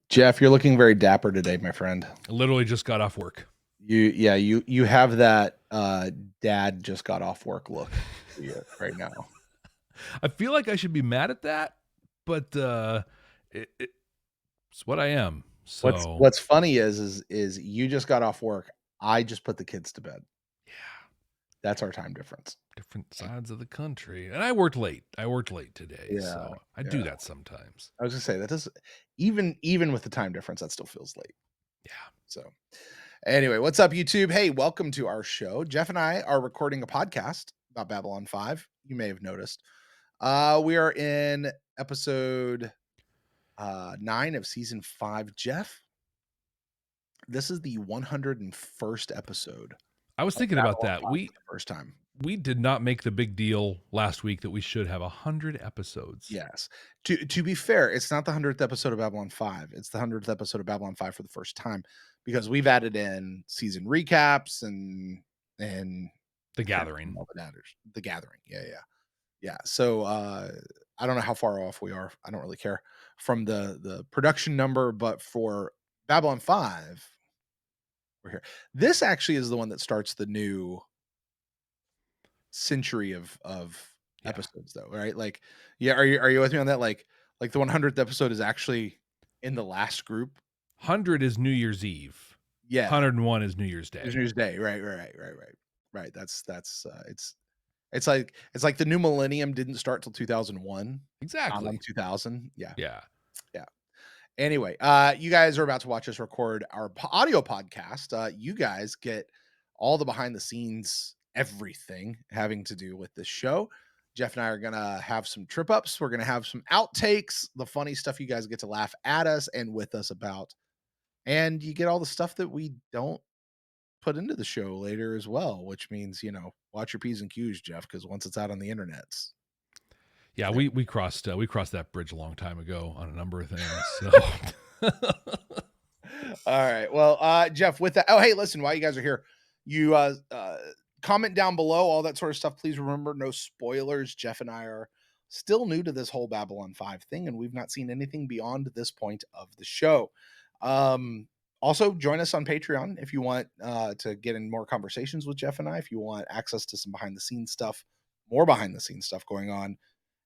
Jeff, you're looking very dapper today, my friend. Literally just got off work. You have that dad just got off work look right now. I feel like I should be mad at that, but it's what I am. So what's funny is you just got off work. I just put the kids to bed. Yeah. That's our time difference. Different sides of the country. And I worked late. Today. Yeah, so I do that sometimes. I was gonna say that does even with the time difference, that still feels late. Yeah. So anyway, what's up, YouTube? Hey, welcome to our show. Jeff and I are recording a podcast about Babylon 5. You may have noticed. We are in episode 9 of season 5. Jeff, this is the 101st episode. I was thinking about that. First time. We did not make the big deal last week that we should have 100 episodes. Yes. To be fair, it's not the 100th episode of Babylon 5. It's the 100th episode of Babylon 5 for the first time because we've added in season recaps and the gathering. The gathering. Yeah. So I don't know how far off we are. I don't really care from the production number, but for Babylon 5, we're here. This actually is the one that starts the new century of episodes, though, right? Like, yeah, are you with me on that? Like the 100th episode is actually in the last group. 100 is New Year's Eve. Yeah. 101 is New Year's Day. New Year's Day. Right. That's it's like the new millennium didn't start till 2001. Exactly. 2000. Yeah. Anyway, you guys are about to watch us record our audio podcast. You guys get all the behind the scenes, everything having to do with this show. Jeff and I are going to have some trip ups. We're going to have some outtakes, the funny stuff you guys get to laugh at us and with us about. And you get all the stuff that we don't put into the show later as well, which means, watch your P's and Q's, Jeff, because once it's out on the internets. Yeah, we crossed that bridge a long time ago on a number of things. So. All right. Well, Jeff, with that. Oh, hey, listen, while you guys are here, you comment down below, all that sort of stuff. Please remember, no spoilers. Jeff and I are still new to this whole Babylon 5 thing, and we've not seen anything beyond this point of the show. Also, join us on Patreon if you want to get in more conversations with Jeff and I, if you want access to some more behind the scenes stuff going on,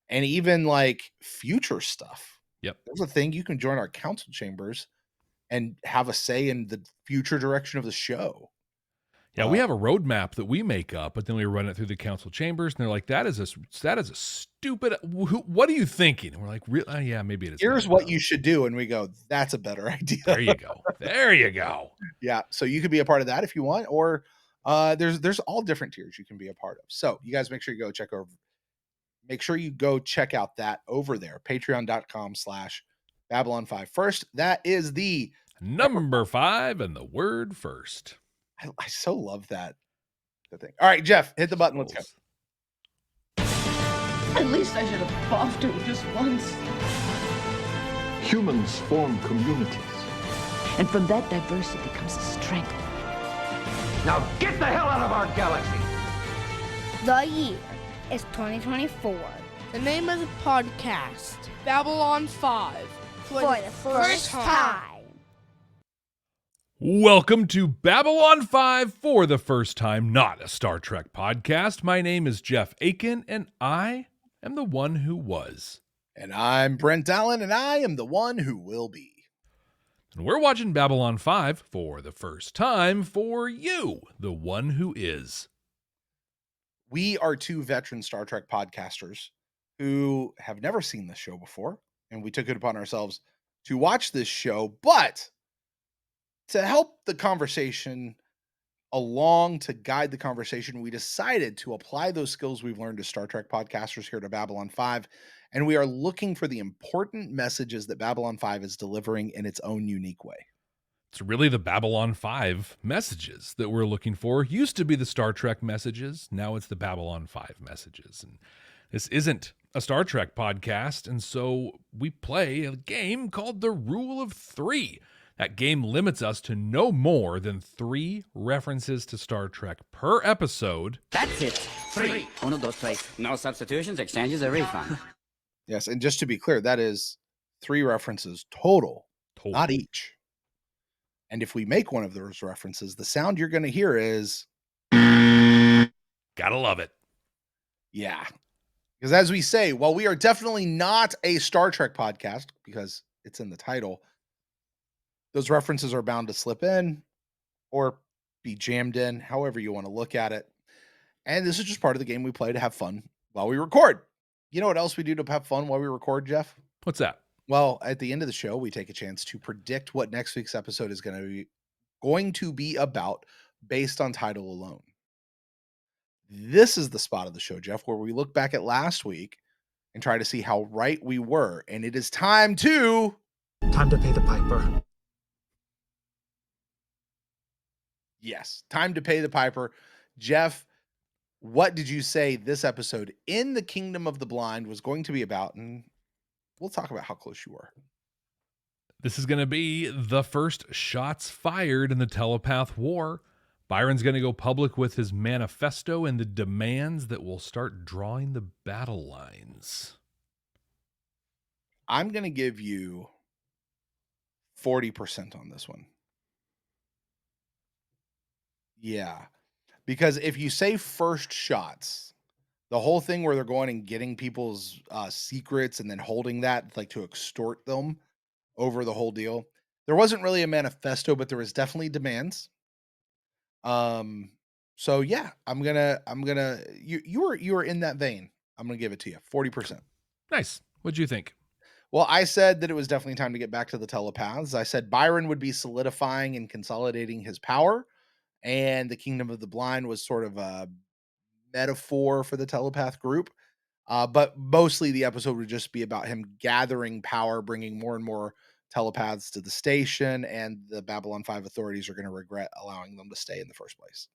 and even like future stuff. Yep. There's a thing you can join our council chambers and have a say in the future direction of the show. Yeah, we have a roadmap that we make up, but then we run it through the council chambers, and they're like, "That is a stupid. What are you thinking?" And we're like, "Really? Yeah, maybe it is." Here's what you should do, and we go, "That's a better idea." There you go. Yeah, so you could be a part of that if you want, or there's all different tiers you can be a part of. So you guys make sure you go check out that over there, patreon.com/Babylon5 First. That is the number 5 and the word first. I so love that thing. All right, Jeff, hit the button. Let's go. At least I should have buffed him just once. Humans form communities. And from that diversity comes a strength. Now get the hell out of our galaxy! The year is 2024. The name of the podcast, Babylon 5. For the first time. Welcome to Babylon 5 for the first time, not a Star Trek podcast. My name is Jeff Akin, and I am the one who was. And I'm Brent Allen, and I am the one who will be. And we're watching Babylon 5 for the first time for you, the one who is. We are two veteran Star Trek podcasters who have never seen this show before, and we took it upon ourselves to watch this show, but to help the conversation along, to guide the conversation, we decided to apply those skills we've learned as Star Trek podcasters here to Babylon 5, and we are looking for the important messages that Babylon 5 is delivering in its own unique way. It's really the Babylon 5 messages that we're looking for. Used to be the Star Trek messages, now it's the Babylon 5 messages. And this isn't a Star Trek podcast, and so we play a game called the Rule of 3. That game limits us to no more than 3 references to Star Trek per episode. That's it. 3. 1, 2, 3. No substitutions, exchanges, or refund. Yes, and just to be clear, that is 3 references total Oh. not each. And if we make one of those references, the sound you're going to hear is... Gotta love it. Yeah. Because as we say, while we are definitely not a Star Trek podcast, because it's in the title, those references are bound to slip in or be jammed in, however you want to look at it. And this is just part of the game we play to have fun while we record. You know what else we do to have fun while we record, Jeff? What's that? Well, at the end of the show, we take a chance to predict what next week's episode is going to be about based on title alone. This is the spot of the show, Jeff, where we look back at last week and try to see how right we were. And it is time to pay the piper. Yes, time to pay the piper. Jeff, what did you say this episode in the Kingdom of the Blind was going to be about? And we'll talk about how close you were. This is going to be the first shots fired in the telepath war. Byron's going to go public with his manifesto and the demands that will start drawing the battle lines. I'm going to give you 40% on this one. Yeah. Because if you say first shots, the whole thing where they're going and getting people's secrets and then holding that like to extort them over the whole deal. There wasn't really a manifesto, but there was definitely demands. So yeah, you were in that vein. I'm going to give it to you 40%. Nice. What'd you think? Well, I said that it was definitely time to get back to the telepaths. I said Byron would be solidifying and consolidating his power, and the Kingdom of the Blind was sort of a metaphor for the telepath group. But mostly the episode would just be about him gathering power, bringing more and more telepaths to the station, and the Babylon 5 authorities are going to regret allowing them to stay in the first place.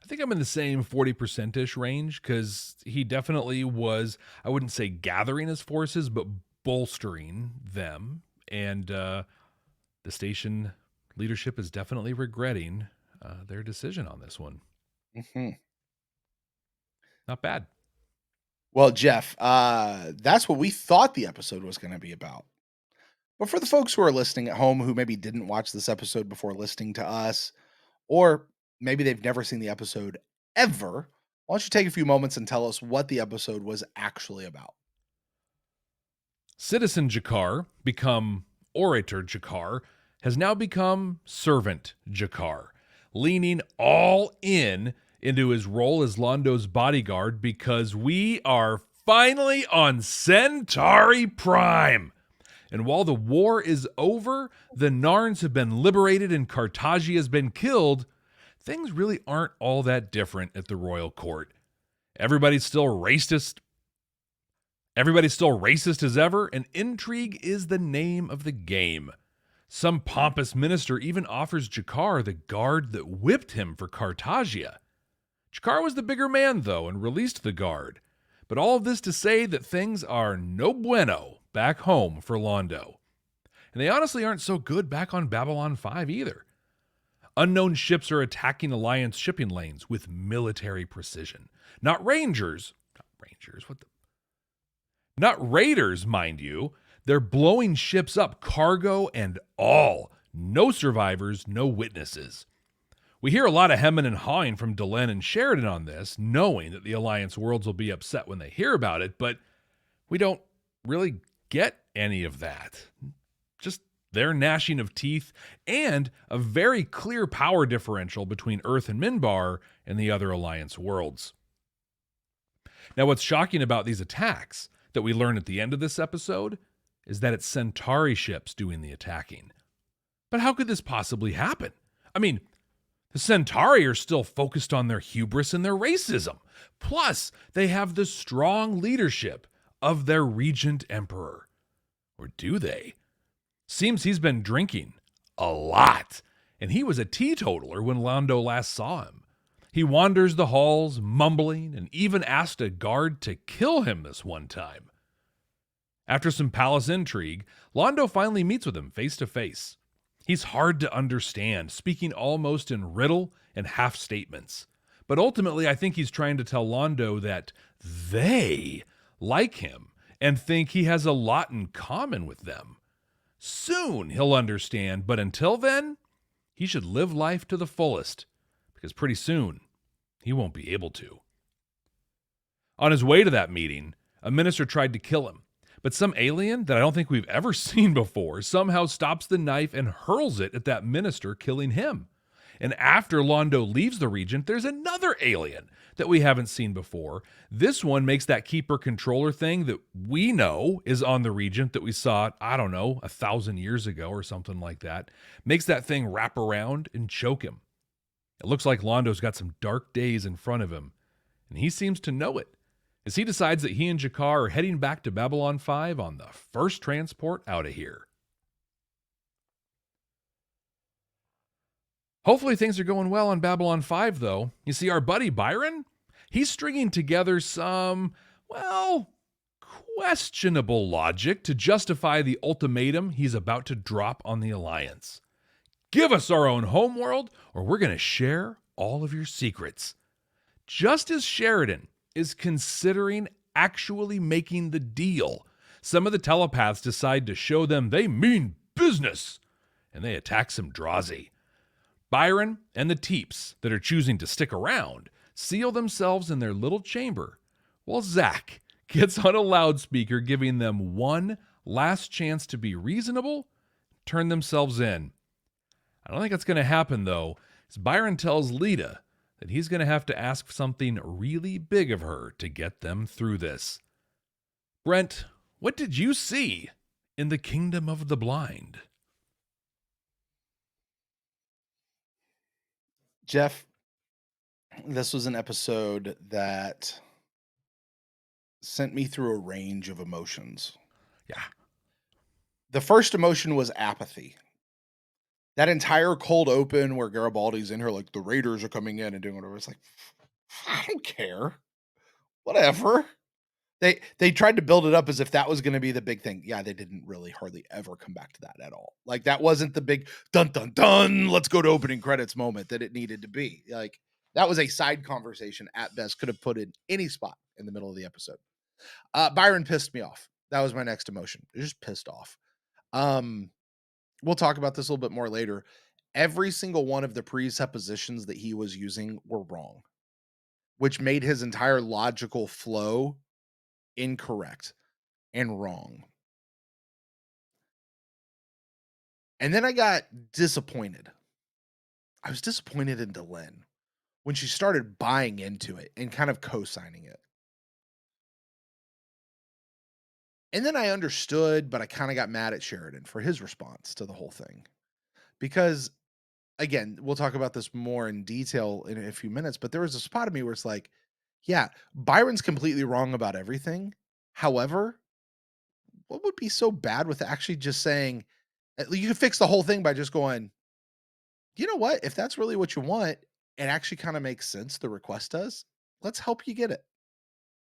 I think I'm in the same 40%-ish range because he definitely was, I wouldn't say gathering his forces, but bolstering them. And the station leadership is definitely regretting their decision on this one. Mm-hmm. Not bad. Well, Jeff, that's what we thought the episode was going to be about. But for the folks who are listening at home who maybe didn't watch this episode before listening to us, or maybe they've never seen the episode ever, why don't you take a few moments and tell us what the episode was actually about? Citizen G'Kar, become Orator G'Kar, has now become Servant G'Kar, leaning all into his role as Londo's bodyguard because we are finally on Centauri Prime. And while the war is over, the Narns have been liberated and Cartagia has been killed, things really aren't all that different at the royal court. Everybody's still racist as ever, and intrigue is the name of the game. Some pompous minister even offers G'Kar the guard that whipped him for Cartagia. G'Kar was the bigger man, though, and released the guard. But all of this to say that things are no bueno back home for Londo. And they honestly aren't so good back on Babylon 5 either. Unknown ships are attacking Alliance shipping lanes with military precision. Not raiders, mind you. They're blowing ships up, cargo and all. No survivors, no witnesses. We hear a lot of hemming and hawing from Delenn and Sheridan on this, knowing that the Alliance worlds will be upset when they hear about it, but we don't really get any of that. Just their gnashing of teeth and a very clear power differential between Earth and Minbar and the other Alliance worlds. Now, what's shocking about these attacks that we learn at the end of this episode is that it's Centauri ships doing the attacking. But how could this possibly happen? I mean, the Centauri are still focused on their hubris and their racism. Plus, they have the strong leadership of their regent emperor. Or do they? Seems he's been drinking a lot, and he was a teetotaler when Londo last saw him. He wanders the halls, mumbling, and even asked a guard to kill him this one time. After some palace intrigue, Londo finally meets with him face to face. He's hard to understand, speaking almost in riddle and half statements. But ultimately, I think he's trying to tell Londo that they like him and think he has a lot in common with them. Soon he'll understand, but until then, he should live life to the fullest, because pretty soon he won't be able to. On his way to that meeting, a minister tried to kill him, but some alien that I don't think we've ever seen before somehow stops the knife and hurls it at that minister, killing him. And after Londo leaves the Regent, there's another alien that we haven't seen before. This one makes that keeper controller thing that we know is on the Regent that we saw, I don't know, 1,000 years ago or something like that. Makes that thing wrap around and choke him. It looks like Londo's got some dark days in front of him, and he seems to know it, as he decides that he and G'Kar are heading back to Babylon 5 on the first transport out of here. Hopefully things are going well on Babylon 5, though. You see, our buddy Byron, he's stringing together some, well, questionable logic to justify the ultimatum he's about to drop on the Alliance. Give us our own homeworld, or we're going to share all of your secrets. Just as Sheridan is considering actually making the deal, some of the telepaths decide to show them they mean business, and they attack some Drazi. Byron and the Teeps that are choosing to stick around seal themselves in their little chamber, while Zach gets on a loudspeaker giving them one last chance to be reasonable, turn themselves in. I don't think that's going to happen, though, as Byron tells Lita that he's going to have to ask something really big of her to get them through this. Brent, what did you see in the Kingdom of the Blind? Jeff, this was an episode that sent me through a range of emotions. Yeah. The first emotion was apathy. That entire cold open where Garibaldi's in here, like, the Raiders are coming in and doing whatever. It's like, I don't care. Whatever. They tried to build it up as if that was going to be the big thing. Yeah, they didn't really hardly ever come back to that at all. Like, that wasn't the big dun dun dun, let's go to opening credits moment that it needed to be. Like, that was a side conversation at best. Could have put in any spot in the middle of the episode. Byron pissed me off. That was my next emotion. Just pissed off. We'll talk about this a little bit more later. Every single one of the presuppositions that he was using were wrong, which made his entire logical flow incorrect and wrong. And then I got disappointed. I was disappointed in Delenn when she started buying into it and kind of co-signing it. And then I understood, but I kind of got mad at Sheridan for his response to the whole thing. Because, again, we'll talk about this more in detail in a few minutes, but there was a spot of me where it's like, yeah, Byron's completely wrong about everything. However, what would be so bad with actually just saying, you could fix the whole thing by just going, you know what? If that's really what you want, it actually kind of makes sense. The request does. Let's help you get it.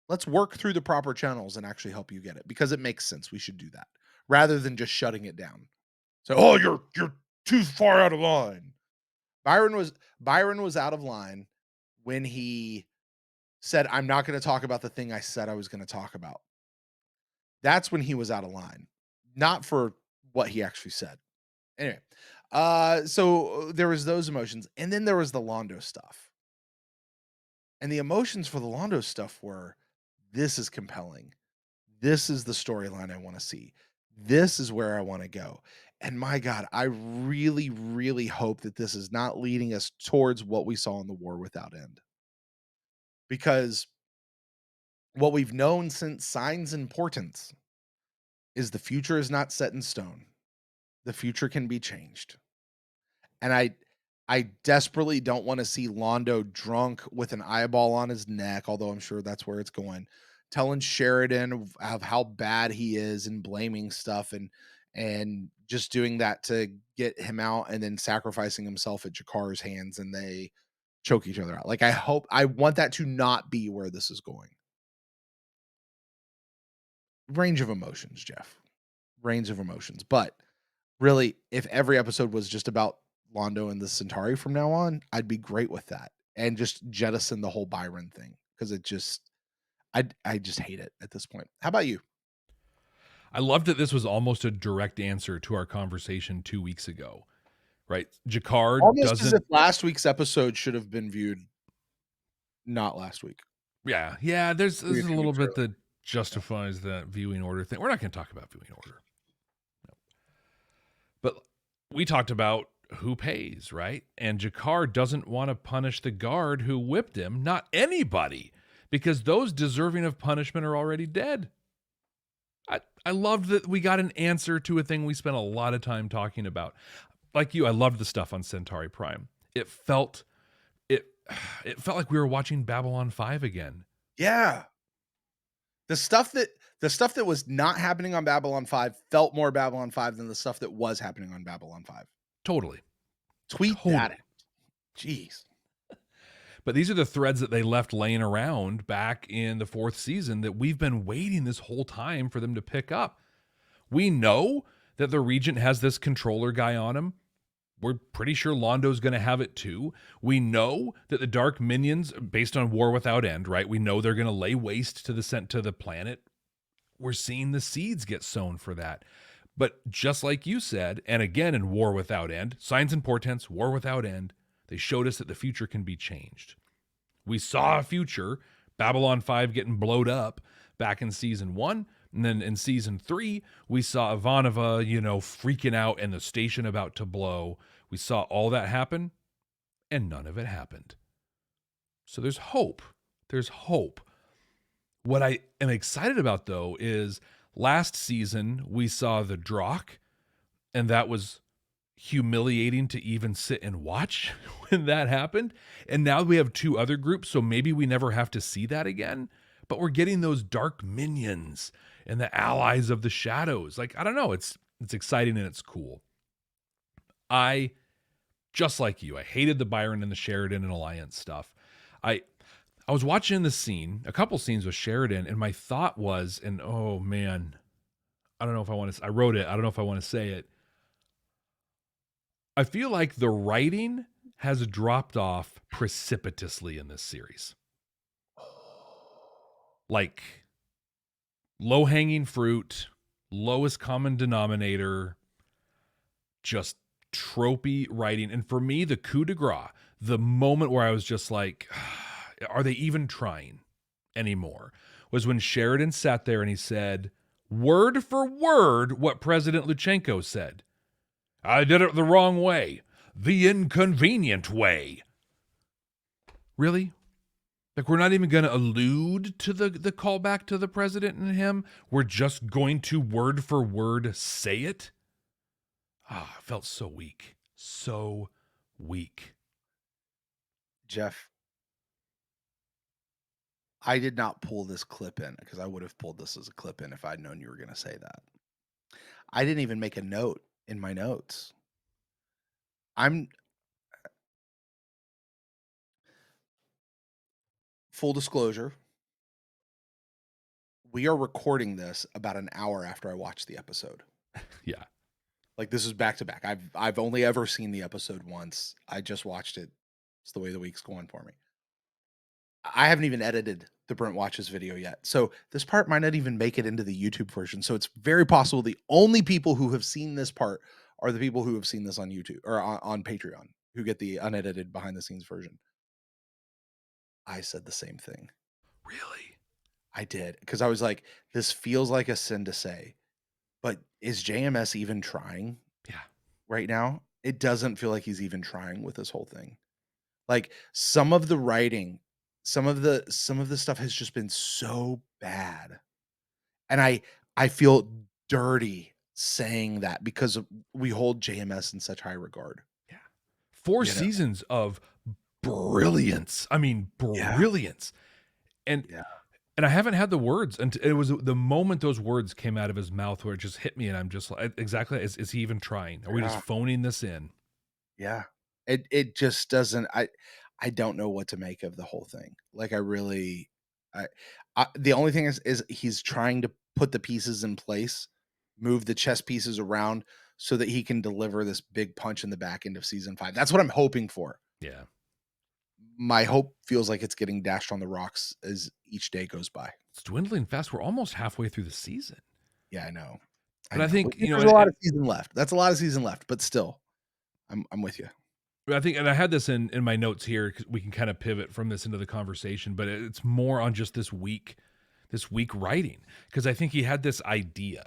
Let's work through the proper channels and actually help you get it, because it makes sense. We should do that rather than just shutting it down. So, oh, you're too far out of line. Byron was out of line when he said, I'm not going to talk about the thing I said I was going to talk about. That's when he was out of line, not for what he actually said. Anyway, so there was those emotions, and then there was the Londo stuff. And the emotions for the Londo stuff were, this is compelling. This is the storyline I want to see. This is where I want to go. And my God, I really, really hope that this is not leading us towards what we saw in the War Without End. Because what we've known since Signs and Portents is the future is not set in stone. The future can be changed. And I desperately don't want to see Londo drunk with an eyeball on his neck, although I'm sure that's where it's going, telling Sheridan of how bad he is and blaming stuff and just doing that to get him out, and then sacrificing himself at G'Kar's hands and they choke each other out. Like, I want that to not be where this is going. Range of emotions, Jeff. Range of emotions. But really, if every episode was just about Londo and the Centauri from now on, I'd be great with that. And just jettison the whole Byron thing. Because I just hate it at this point. How about you? I loved that this was almost a direct answer to our conversation 2 weeks ago, right? Jakar Almost as doesn't. if last week's episode should have been viewed not last week. Yeah. There's a few little weeks bit early. that justifies that viewing order thing. We're not going to talk about viewing order. No. But we talked about who pays, right? And Jakar doesn't want to punish the guard who whipped him, not anybody, because those deserving of punishment are already dead. I loved that we got an answer to a thing we spent a lot of time talking about. Like you, I loved the stuff on Centauri Prime. It felt like we were watching Babylon 5 again. Yeah. The stuff that was not happening on Babylon 5 felt more Babylon 5 than the stuff that was happening on Babylon 5. Totally. Tweet that. Jeez. But these are the threads that they left laying around back in the 4th season that we've been waiting this whole time for them to pick up. We know that the Regent has this controller guy on him. We're pretty sure Londo's going to have it too. We know that the Dark Minions, based on War Without End, right? We know they're going to lay waste to the planet. We're seeing the seeds get sown for that. But just like you said, and again in War Without End, Signs and Portents, War Without End, they showed us that the future can be changed. We saw a future, Babylon 5 getting blowed up back in season 1. And then in season 3, we saw Ivanova, freaking out and the station about to blow. We saw all that happen, and none of it happened. So there's hope. There's hope. What I am excited about, though, is last season we saw the Drakh, and that was humiliating to even sit and watch when that happened. And now we have 2 other groups, so maybe we never have to see that again. But we're getting those dark minions and the allies of the shadows. Like, I don't know, it's exciting and it's cool. I, just like you, I hated the Byron and the Sheridan and Alliance stuff. I was watching the scene, a couple scenes with Sheridan, and my thought was, and oh man, I don't know if I want to, I wrote it, I don't know if I want to say it. I feel like the writing has dropped off precipitously in this series. Like, low-hanging fruit, lowest common denominator, just tropey writing. And for me, the coup de grace, the moment where I was just like, are they even trying anymore, was when Sheridan sat there and he said, word for word, what President Lutsenko said. I did it the wrong way. The inconvenient way. Really? Like, we're not even going to allude to the callback to the president and him? We're just going to word for word say it? I felt so weak. So weak. Jeff, I did not pull this clip in because I would have pulled this as a clip in if I'd known you were going to say that. I didn't even make a note in my notes. Full disclosure, we are recording this about an hour after I watched the episode. Yeah. Like, this is back to back. I've only ever seen the episode once. I just watched it. It's the way the week's going for me. I haven't even edited the Brent Watches video yet. So this part might not even make it into the YouTube version. So it's very possible the only people who have seen this part are the people who have seen this on YouTube or on Patreon, who get the unedited behind the scenes version. I said the same thing. Really? I did. Because I was like, this feels like a sin to say, but is JMS even trying? Yeah. Right now? It doesn't feel like he's even trying with this whole thing. Like, some of the writing, some of the stuff has just been so bad. And I feel dirty saying that because we hold JMS in such high regard. Yeah. 4 seasons of brilliance. I mean, brilliance. And I haven't had the words, and it was the moment those words came out of his mouth where it just hit me, and I'm just like, exactly, is he even trying? Are we just phoning this in? Yeah. It just doesn't, I don't know what to make of the whole thing. Like, the only thing is he's trying to put the pieces in place, move the chess pieces around so that he can deliver this big punch in the back end of season 5. That's what I'm hoping for. Yeah. My hope feels like it's getting dashed on the rocks as each day goes by. It's dwindling fast. We're almost halfway through the season. Yeah, I know. But I think, there's a lot of season left. That's a lot of season left, but still, I'm with you. I think, and I had this in my notes here, 'cause we can kind of pivot from this into the conversation, but it's more on just this week writing, because I think he had this idea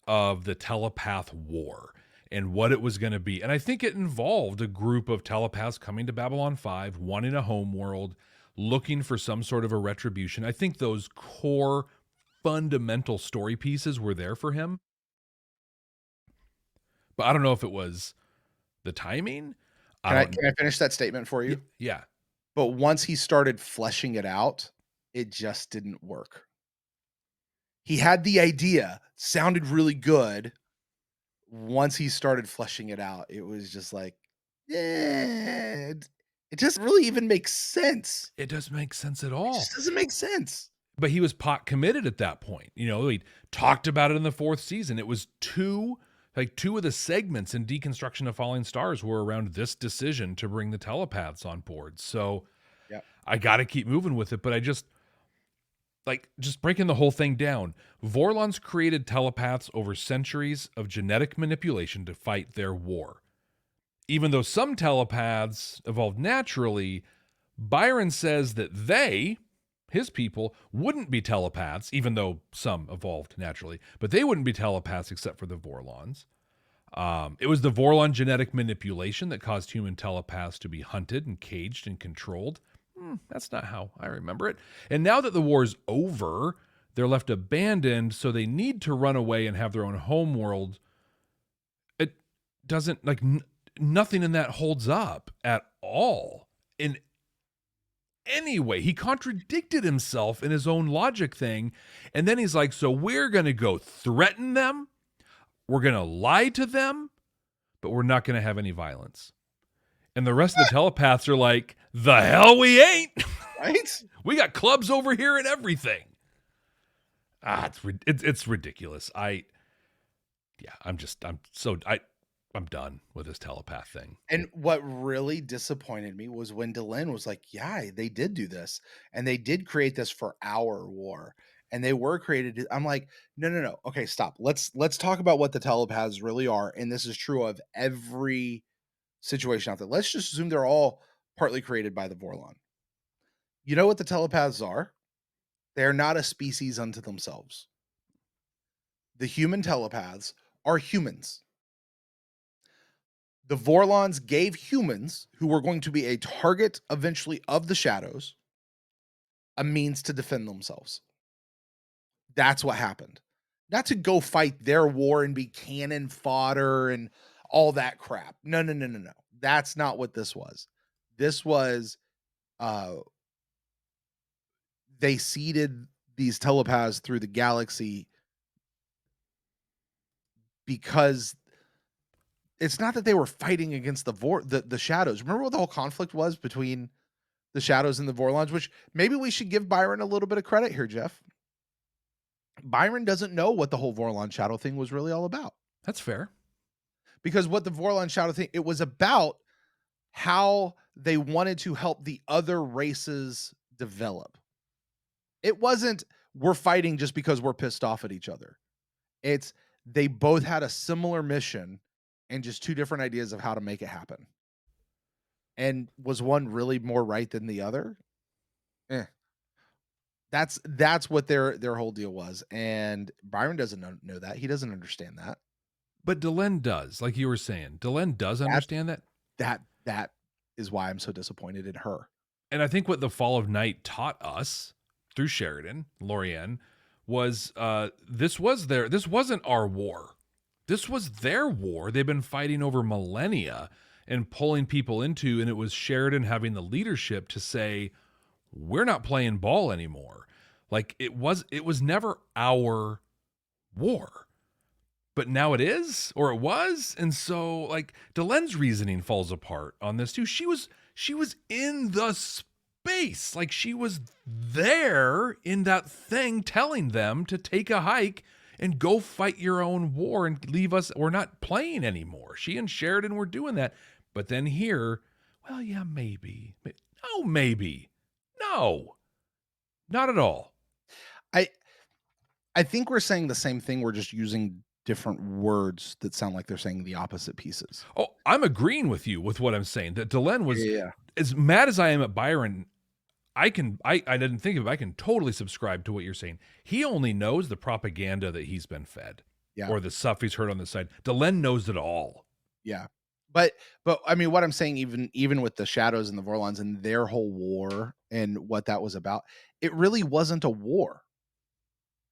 of the telepath war and what it was going to be. And I think it involved a group of telepaths coming to Babylon 5, wanting a home world, looking for some sort of a retribution. I think those core fundamental story pieces were there for him. But I don't know if it was the timing. Can I finish that statement for you? Yeah. But once he started fleshing it out, it just didn't work. He had the idea, sounded really good. Once he started fleshing it out, it was just like, yeah, it doesn't really even make sense. It doesn't make sense at It all. just doesn't make sense. But he was pot committed at that point. You know, he talked about it in the 4th season. It was two of the segments in Deconstruction of Falling Stars were around this decision to bring the telepaths on board. So yeah, I got to keep moving with it. But I just breaking the whole thing down. Vorlons created telepaths over centuries of genetic manipulation to fight their war. Even though some telepaths evolved naturally, Byron says that his people, wouldn't be telepaths, even though some evolved naturally, but they wouldn't be telepaths except for the Vorlons. It was the Vorlon genetic manipulation that caused human telepaths to be hunted and caged and controlled. That's not how I remember it. And now that the war's over, they're left abandoned, so they need to run away and have their own home world. It doesn't, nothing in that holds up at all. In any way, he contradicted himself in his own logic thing. And then he's like, so we're going to go threaten them. We're going to lie to them, but we're not going to have any violence. And the rest of the telepaths are like, the hell we ain't. Right? We got clubs over here and everything. It's ridiculous. I'm done with this telepath thing. And what really disappointed me was when Delenn was like, yeah, they did do this. And they did create this for our war. And they were created. I'm like, no. Okay, stop. Let's talk about what the telepaths really are. And this is true of every situation out there. Let's just assume they're all partly created by the Vorlon. You know what the telepaths are? They're not a species unto themselves. The human telepaths are humans. The Vorlons gave humans, who were going to be a target eventually of the shadows, a means to defend themselves. That's what happened. Not to go fight their war and be cannon fodder and all that crap. No. That's not what this was. This was, they seeded these telepaths through the galaxy because it's not that they were fighting against the shadows. Remember what the whole conflict was between the shadows and the Vorlons, which maybe we should give Byron a little bit of credit here, Jeff. Byron doesn't know what the whole Vorlon shadow thing was really all about. That's fair. Because what the Vorlon shadow thing, it was about how they wanted to help the other races develop. It wasn't, we're fighting just because we're pissed off at each other. It's, they both had a similar mission and just two different ideas of how to make it happen. And was one really more right than the other? That's what their whole deal was. And Byron doesn't know that. He doesn't understand that. But Delenn does, like you were saying. Delenn does understand that. That is why I'm so disappointed in her. And I think what the Fall of Night taught us through Sheridan, Lorianne, was this wasn't our war. This was their war. They've been fighting over millennia and pulling people into, and it was Sheridan having the leadership to say, we're not playing ball anymore. Like it was never our war. But now it is, or it was. And so like Delenn's reasoning falls apart on this too. She was in the space. Like she was there in that thing telling them to take a hike and go fight your own war and leave us. We're not playing anymore. She and Sheridan were doing that. But then here, well, yeah, maybe. No, maybe. No, not at all. I think we're saying the same thing. We're just using different words that sound like they're saying the opposite pieces. Oh, I'm agreeing with you with what I'm saying. That Delenn was Yeah. as mad as I am at Byron. I didn't think of it. I can totally subscribe to what you're saying. He only knows the propaganda that he's been fed, or the stuff he's heard on the side. Delenn knows it all. Yeah. But I mean, what I'm saying, even with the Shadows and the Vorlons and their whole war and what that was about, it really wasn't a war.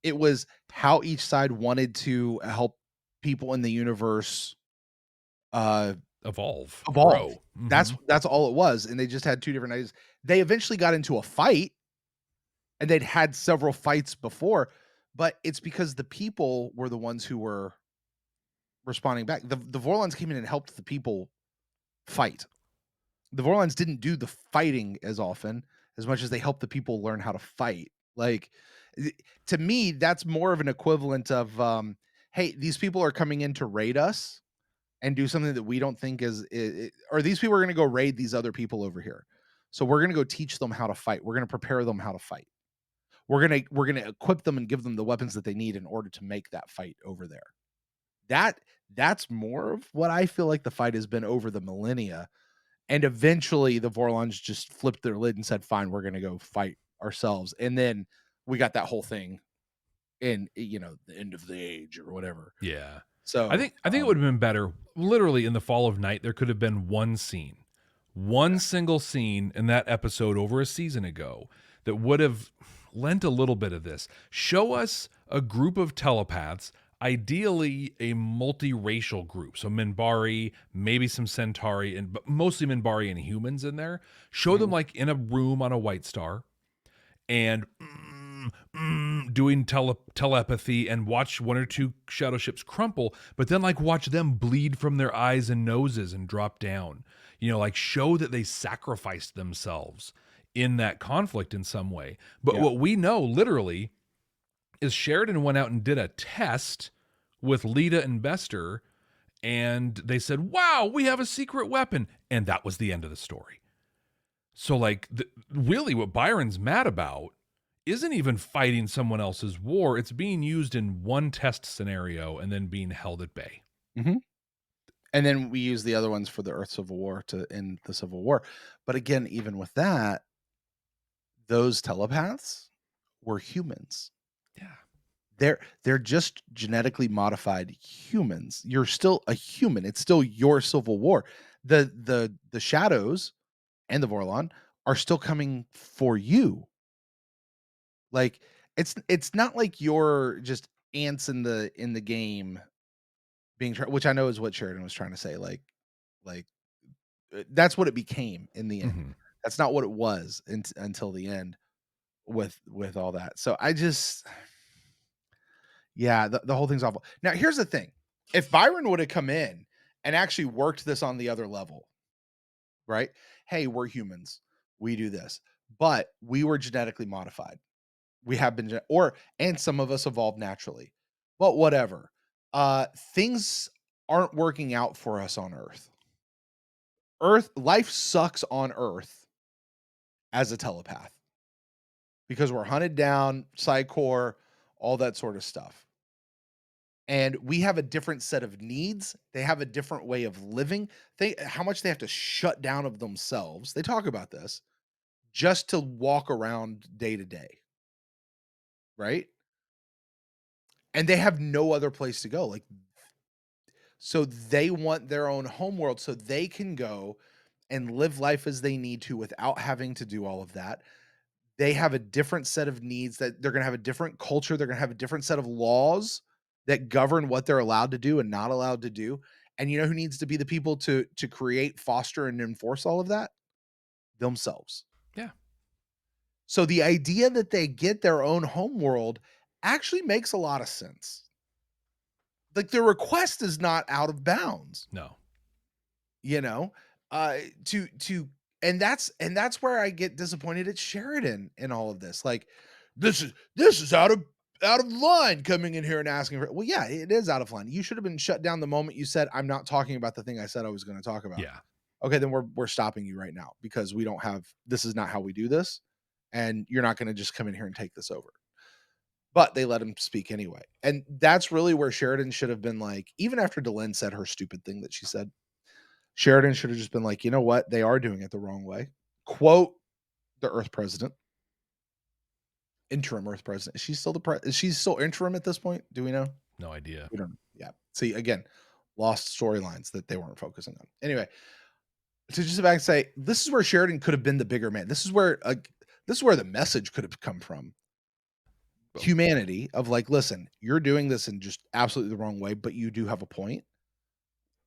It was how each side wanted to help people in the universe evolve. Grow. That's all it was. And they just had two different ideas. They eventually got into a fight, and they'd had several fights before, but it's because the people were the ones who were responding back. The Vorlons came in and helped the people fight. The Vorlons didn't do the fighting as often as much as they helped the people learn how to fight. Like, to me, that's more of an equivalent of, hey, these people are coming in to raid us and do something that we don't think is, or these people are going to go raid these other people over here. So we're going to go teach them how to fight. We're going to prepare them how to fight. We're going to equip them and give them the weapons that they need in order to make that fight over there. That's more of what I feel like the fight has been over the millennia. And eventually the Vorlons just flipped their lid and said, fine, we're going to go fight ourselves. And then we got that whole thing in, the end of the age or whatever. Yeah. So I think it would have been better. Literally in the Fall of Night, there could have been one single scene in that episode over a season ago that would have lent a little bit of this. Show us a group of telepaths, ideally a multiracial group. So Minbari, maybe some Centauri, but mostly Minbari and humans in there. Show them like in a room on a white star and doing telepathy, and watch one or two shadow ships crumple, but then like watch them bleed from their eyes and noses and drop down. Like show that they sacrificed themselves in that conflict in some way. But what we know literally is Sheridan went out and did a test with Lita and Bester, and they said, wow, we have a secret weapon. And that was the end of the story. So like really what Byron's mad about isn't even fighting someone else's war. It's being used in one test scenario and then being held at bay. Mm-hmm. And then we use the other ones for the Earth Civil War to end the Civil War. But again, even with that, those telepaths were humans. Yeah. They're just genetically modified humans. You're still a human. It's still your Civil War. The Shadows and the Vorlon are still coming for you. Like it's not like you're just ants in the game being which I know is what Sheridan was trying to say. Like that's what it became in the end. Mm-hmm. That's not what it was until the end with all that. So I just, the whole thing's awful. Now here's the thing: if Byron would have come in and actually worked this on the other level, right? Hey, we're humans. We do this, but we were genetically modified. We have been, and some of us evolved naturally, but whatever. Things aren't working out for us on Earth. Life sucks on Earth as a telepath because we're hunted down, Psychor, all that sort of stuff. And we have a different set of needs. They have a different way of living. How much they have to shut down of themselves. They talk about this just to walk around day to day. Right? And they have no other place to go. So they want their own homeworld so they can go and live life as they need to without having to do all of that. They have a different set of needs, that they're going to have a different culture. They're going to have a different set of laws that govern what they're allowed to do and not allowed to do. And you know who needs to be the people to create, foster, and enforce all of that? Themselves. Yeah. So the idea that they get their own homeworld actually makes a lot of sense. Like the request is not out of bounds. No. And that's where I get disappointed at Sheridan in all of this. Like this is out of line coming in here and asking for, well, yeah, it is out of line. You should have been shut down the moment you said, I'm not talking about the thing I said I was going to talk about. Yeah. Okay, then we're stopping you right now because this is not how we do this. And you're not going to just come in here and take this over. But they let him speak anyway. And that's really where Sheridan should have been like, even after Delenn said her stupid thing that she said, Sheridan should have just been like, you know what? They are doing it the wrong way. Quote the Earth president. Interim Earth president. Is she still is she still interim at this point? Do we know? No idea. We don't. Yeah. See, again, lost storylines that they weren't focusing on. Anyway, to just back and say, this is where Sheridan could have been the bigger man. This is where the message could have come from. Humanity of like, listen, you're doing this in just absolutely the wrong way, but you do have a point.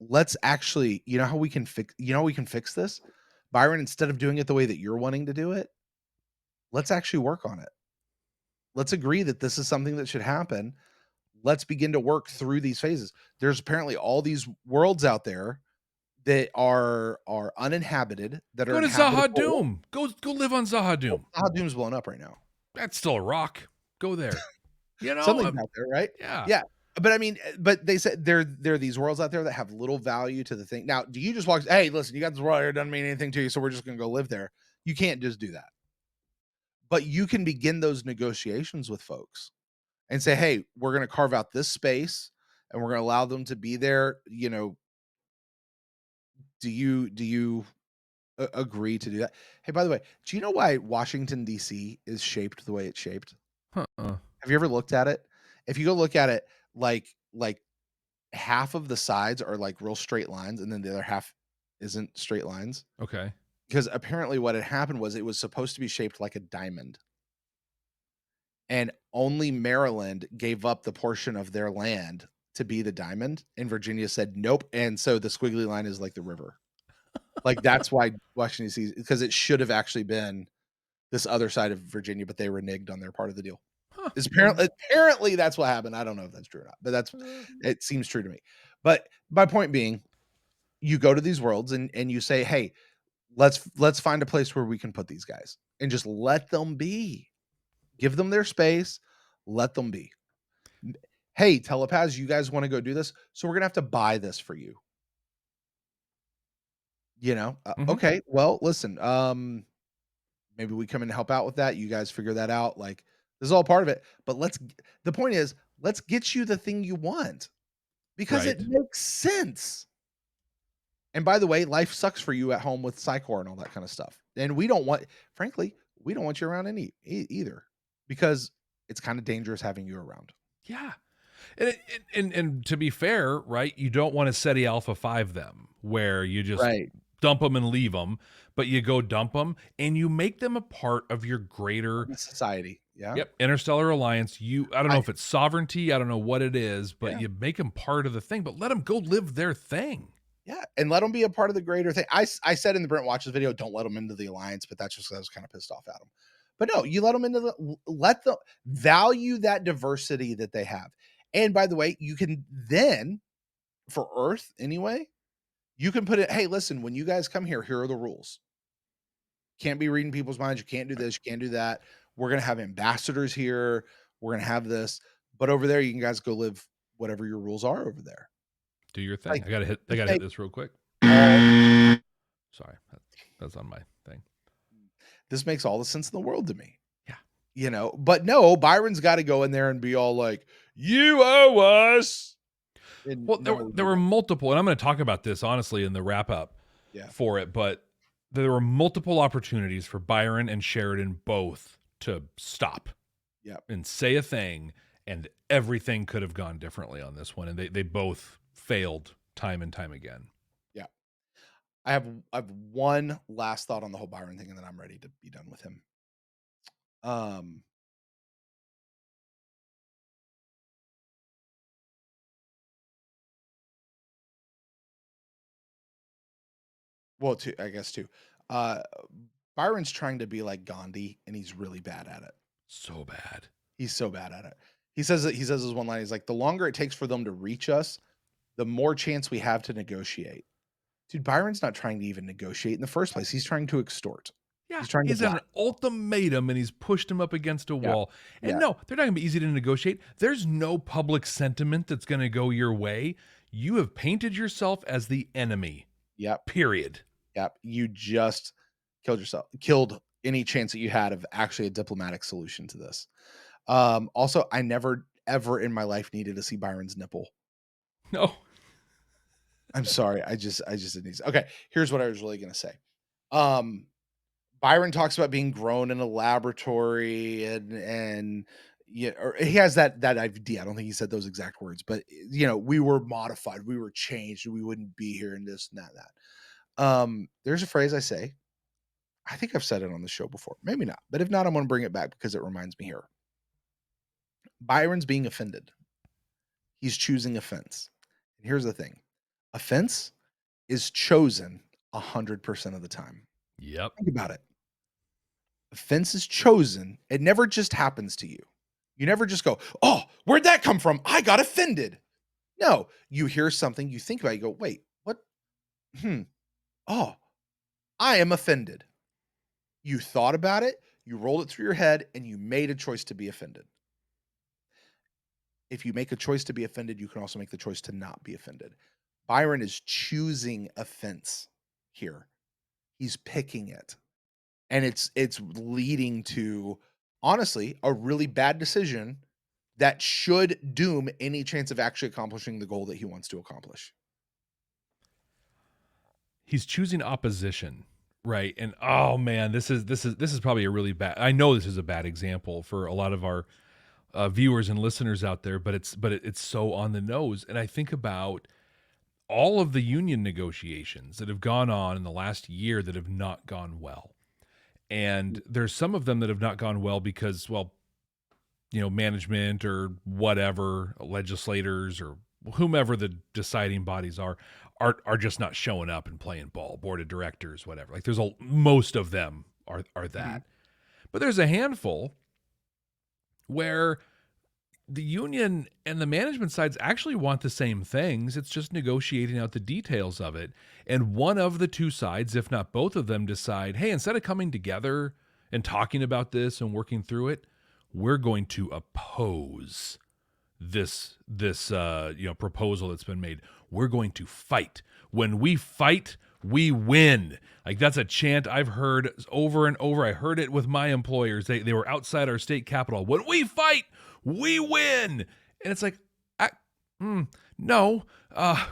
Let's actually, you know how we can fix this? Byron, instead of doing it the way that you're wanting to do it, let's actually work on it. Let's agree that this is something that should happen. Let's begin to work through these phases. There's apparently all these worlds out there that are uninhabited. That go are to Zahadum. Go live on Zahadum. Zahadum's blown up right now. That's still a rock. Go there. You know, something's out there, right? Yeah. But I mean, but they said there are these worlds out there that have little value to the thing. Now, do you just walk? Hey, listen, you got this world here, doesn't mean anything to you, so we're just gonna go live there. You can't just do that. But you can begin those negotiations with folks and say, hey, we're going to carve out this space and we're going to allow them to be there. You know, do you agree to do that? Hey, by the way, do you know why Washington, D.C. is shaped the way it's shaped? Have you ever looked at it? If you go look at it, like half of the sides are like real straight lines and then the other half isn't straight lines. Okay. Because apparently what had happened was it was supposed to be shaped like a diamond. And only Maryland gave up the portion of their land to be the diamond. And Virginia said, nope. And so the squiggly line is like the river. Like that's why Washington D.C. because it should have actually been this other side of Virginia, but they reneged on their part of the deal. Apparently that's what happened. I don't know if that's true or not, but it seems true to me. But my point being, you go to these worlds and you say, hey, let's find a place where we can put these guys and just let them be. Give them their space. Let them be. Hey, telepaths, you guys want to go do this? So we're going to have to buy this for you. You know? Okay. Well, listen, maybe we come in and help out with that. You guys figure that out. Like, this is all part of it. But the point is, let's get you the thing you want because it makes sense. And by the way, life sucks for you at home with Psychor and all that kind of stuff. And we don't want you around either because it's kind of dangerous having you around. Yeah. And to be fair, right, you don't want to SETI Alpha 5 them where you just dump them and leave them, but you go dump them and you make them a part of your greater society. Yeah. Yep. Interstellar Alliance. I don't know if it's sovereignty. I don't know what it is, but you make them part of the thing, but let them go live their thing. Yeah, and let them be a part of the greater thing. I said in the Brent Watches video, don't let them into the Alliance, but that's just because I was kind of pissed off at them. But no, you let them let them value that diversity that they have. And by the way, you can then, for Earth anyway, you can put it, hey, listen, when you guys come here are the rules. Can't be reading people's minds. You can't do this. You can't do that. We're going to have ambassadors here. We're going to have this. But over there, you can guys go live whatever your rules are over there. Do your thing. I gotta hit this real quick. Sorry, that's on my thing. This makes all the sense in the world to me. Yeah. You know, but no, Byron's got to go in there and be all like, you owe us. And well, there were multiple, and I'm going to talk about this honestly in the wrap up for it, but there were multiple opportunities for Byron and Sheridan both to stop and say a thing, and everything could have gone differently on this one. And they both failed time and time again. Yeah. I have one last thought on the whole Byron thing, and then I'm ready to be done with him. Well, I guess two. Byron's trying to be like Gandhi, and he's really bad at it. So bad. He's so bad at it. He says this one line. He's like, the longer it takes for them to reach us, the more chance we have to negotiate. Dude, Byron's not trying to even negotiate in the first place. He's trying to extort. Yeah, he's trying to an ultimatum, and he's pushed him up against a wall. And no, they're not going to be easy to negotiate. There's no public sentiment that's going to go your way. You have painted yourself as the enemy. Yep. Period. Yep. You just killed yourself. Killed any chance that you had of actually a diplomatic solution to this. Also, I never ever in my life needed to see Byron's nipple. No. I'm sorry. I just didn't. Okay, here's what I was really gonna say. Byron talks about being grown in a laboratory and yeah, or he has that idea. I don't think he said those exact words, but we were modified, we were changed, we wouldn't be here and this and that. There's a phrase I say. I think I've said it on the show before, maybe not, but if not, I'm gonna bring it back because it reminds me here. Byron's being offended. He's choosing offense. And here's the thing: offense is chosen 100% of the time. Yep. Think about it. Offense is chosen. It never just happens to you. You never just go, oh, where'd that come from? I got offended. No, you hear something, you think about it, you go, wait, what? Oh, I am offended. You thought about it, you rolled it through your head, and you made a choice to be offended. If you make a choice to be offended, you can also make the choice to not be offended. Byron is choosing offense here. He's picking it. And it's leading to, honestly, a really bad decision that should doom any chance of actually accomplishing the goal that he wants to accomplish. He's choosing opposition, right? And oh man, this is probably a really bad. I know this is a bad example for a lot of our viewers and listeners out there, but it's so on the nose. And I think about all of the union negotiations that have gone on in the last year that have not gone well. And there's some of them that have not gone well because, well, management or whatever, legislators or whomever the deciding bodies are just not showing up and playing ball, board of directors, whatever. Like most of them are that. Mm-hmm. But there's a handful where the union and the management sides actually want the same things. It's just negotiating out the details of it. And one of the two sides, if not both of them, decide, hey, instead of coming together and talking about this and working through it, we're going to oppose this proposal that's been made. We're going to fight. When we fight, we win. Like, that's a chant I've heard over and over. I heard it with my employers. They were outside our state capitol. When we fight, we win. And it's like, no.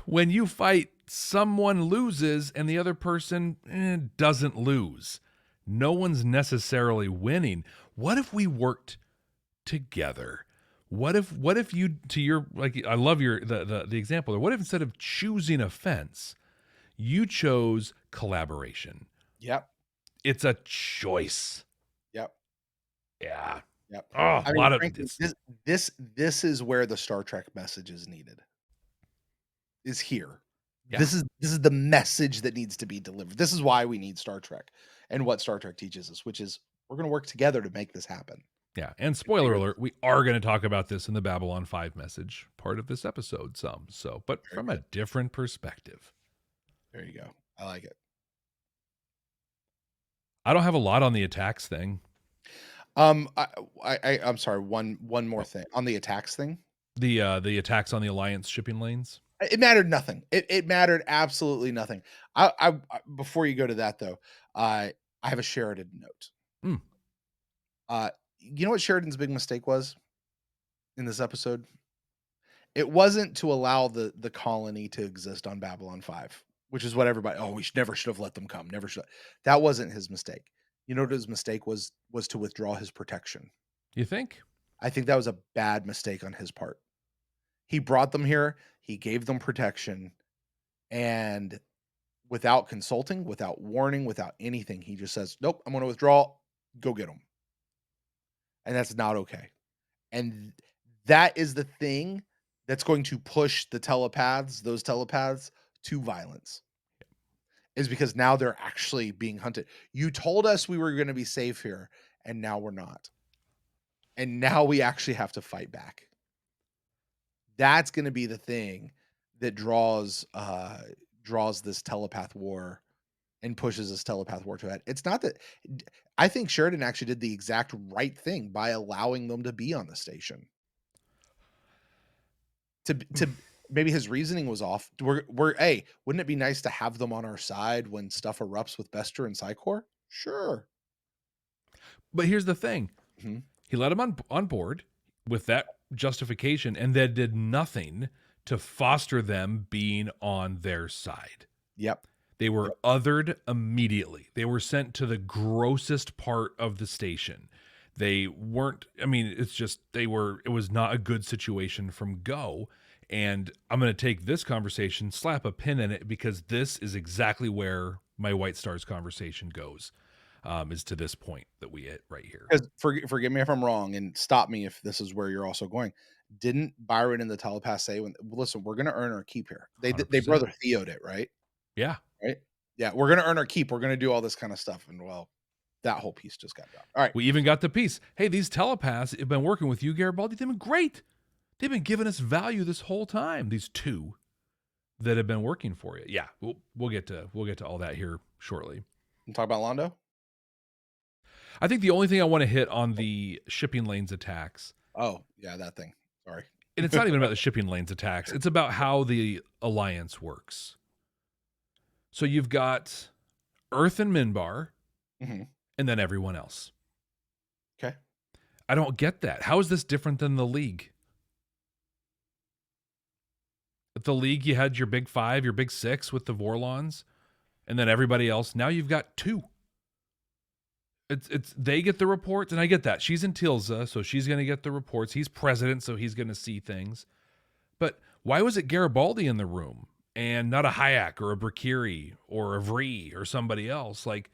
When you fight, someone loses and the other person doesn't lose. No one's necessarily winning. What if we worked together? What if you, to your, like, I love your the example there. What if instead of choosing offense, you chose collaboration? Yep. It's a choice. Yep. Yeah. Yep. Oh, a lot of frankly, this is where the Star Trek message is needed. Is here. Yeah. This is the message that needs to be delivered. This is why we need Star Trek and what Star Trek teaches us, which is we're going to work together to make this happen. Yeah, and spoiler alert, we are going to talk about this in the Babylon 5 message part of this episode but from a different perspective. There you go. I like it. I don't have a lot on the attacks thing. I'm sorry, one more thing. On the attacks thing? The attacks on the Alliance shipping lanes? It mattered nothing. It mattered absolutely nothing. I before you go to that though, I have a Sheridan note. You know what Sheridan's big mistake was in this episode? It wasn't to allow the colony to exist on Babylon 5, which is what everybody, we never should have let them come. Never should. That wasn't his mistake. You know what his mistake was to withdraw his protection. You think? I think that was a bad mistake on his part. He brought them here. He gave them protection. And without consulting, without warning, without anything, he just says, nope, I'm going to withdraw. Go get them. And that's not okay. And that is the thing that's going to push those telepaths to violence. Is because now they're actually being hunted. You told us we were going to be safe here, and now we're not. And now we actually have to fight back. That's going to be the thing that draws this telepath war and pushes this telepath war to head. It's not that I think Sheridan actually did the exact right thing by allowing them to be on the station. To maybe his reasoning was off. Hey, wouldn't it be nice to have them on our side when stuff erupts with Bester and Psychor? Sure. But here's the thing. Mm-hmm. He let him on board with that justification and then did nothing to foster them being on their side. Yep. They were othered immediately. They were sent to the grossest part of the station. They weren't, I mean, it's just, it was not a good situation from go. And I'm going to take this conversation, slap a pin in it, because this is exactly where my White Stars conversation goes, is to this point that we hit right here. Because forgive me if I'm wrong, and stop me if this is where you're also going. Didn't Byron and the telepath say, listen, we're going to earn our keep here? They 100%. brother Theo'd it, right? Yeah. Right? Yeah, we're going to earn our keep. We're going to do all this kind of stuff. And well, that whole piece just got dropped. All right. We even got the piece. Hey, these telepaths have been working with you, Garibaldi. They've been great. They've been giving us value this whole time. These two that have been working for you. Yeah, we'll get to all that here shortly. You talk about Londo? I think the only thing I want to hit on the shipping lanes attacks. Oh, yeah, that thing. Sorry. And it's not even about the shipping lanes attacks. It's about how the alliance works. So you've got Earth and Minbar, Mm-hmm. and then everyone else. Okay. I don't get that. How is this different than the League? At the League, you had your big five, your big six with the Vorlons, and then everybody else. Now you've got two. It's they get the reports, and I get that. She's in Tilza, so she's going to get the reports. He's president, so he's going to see things. But why was it Garibaldi in the room and not a Hayek or a Brakiri or a Vree or somebody else? Like,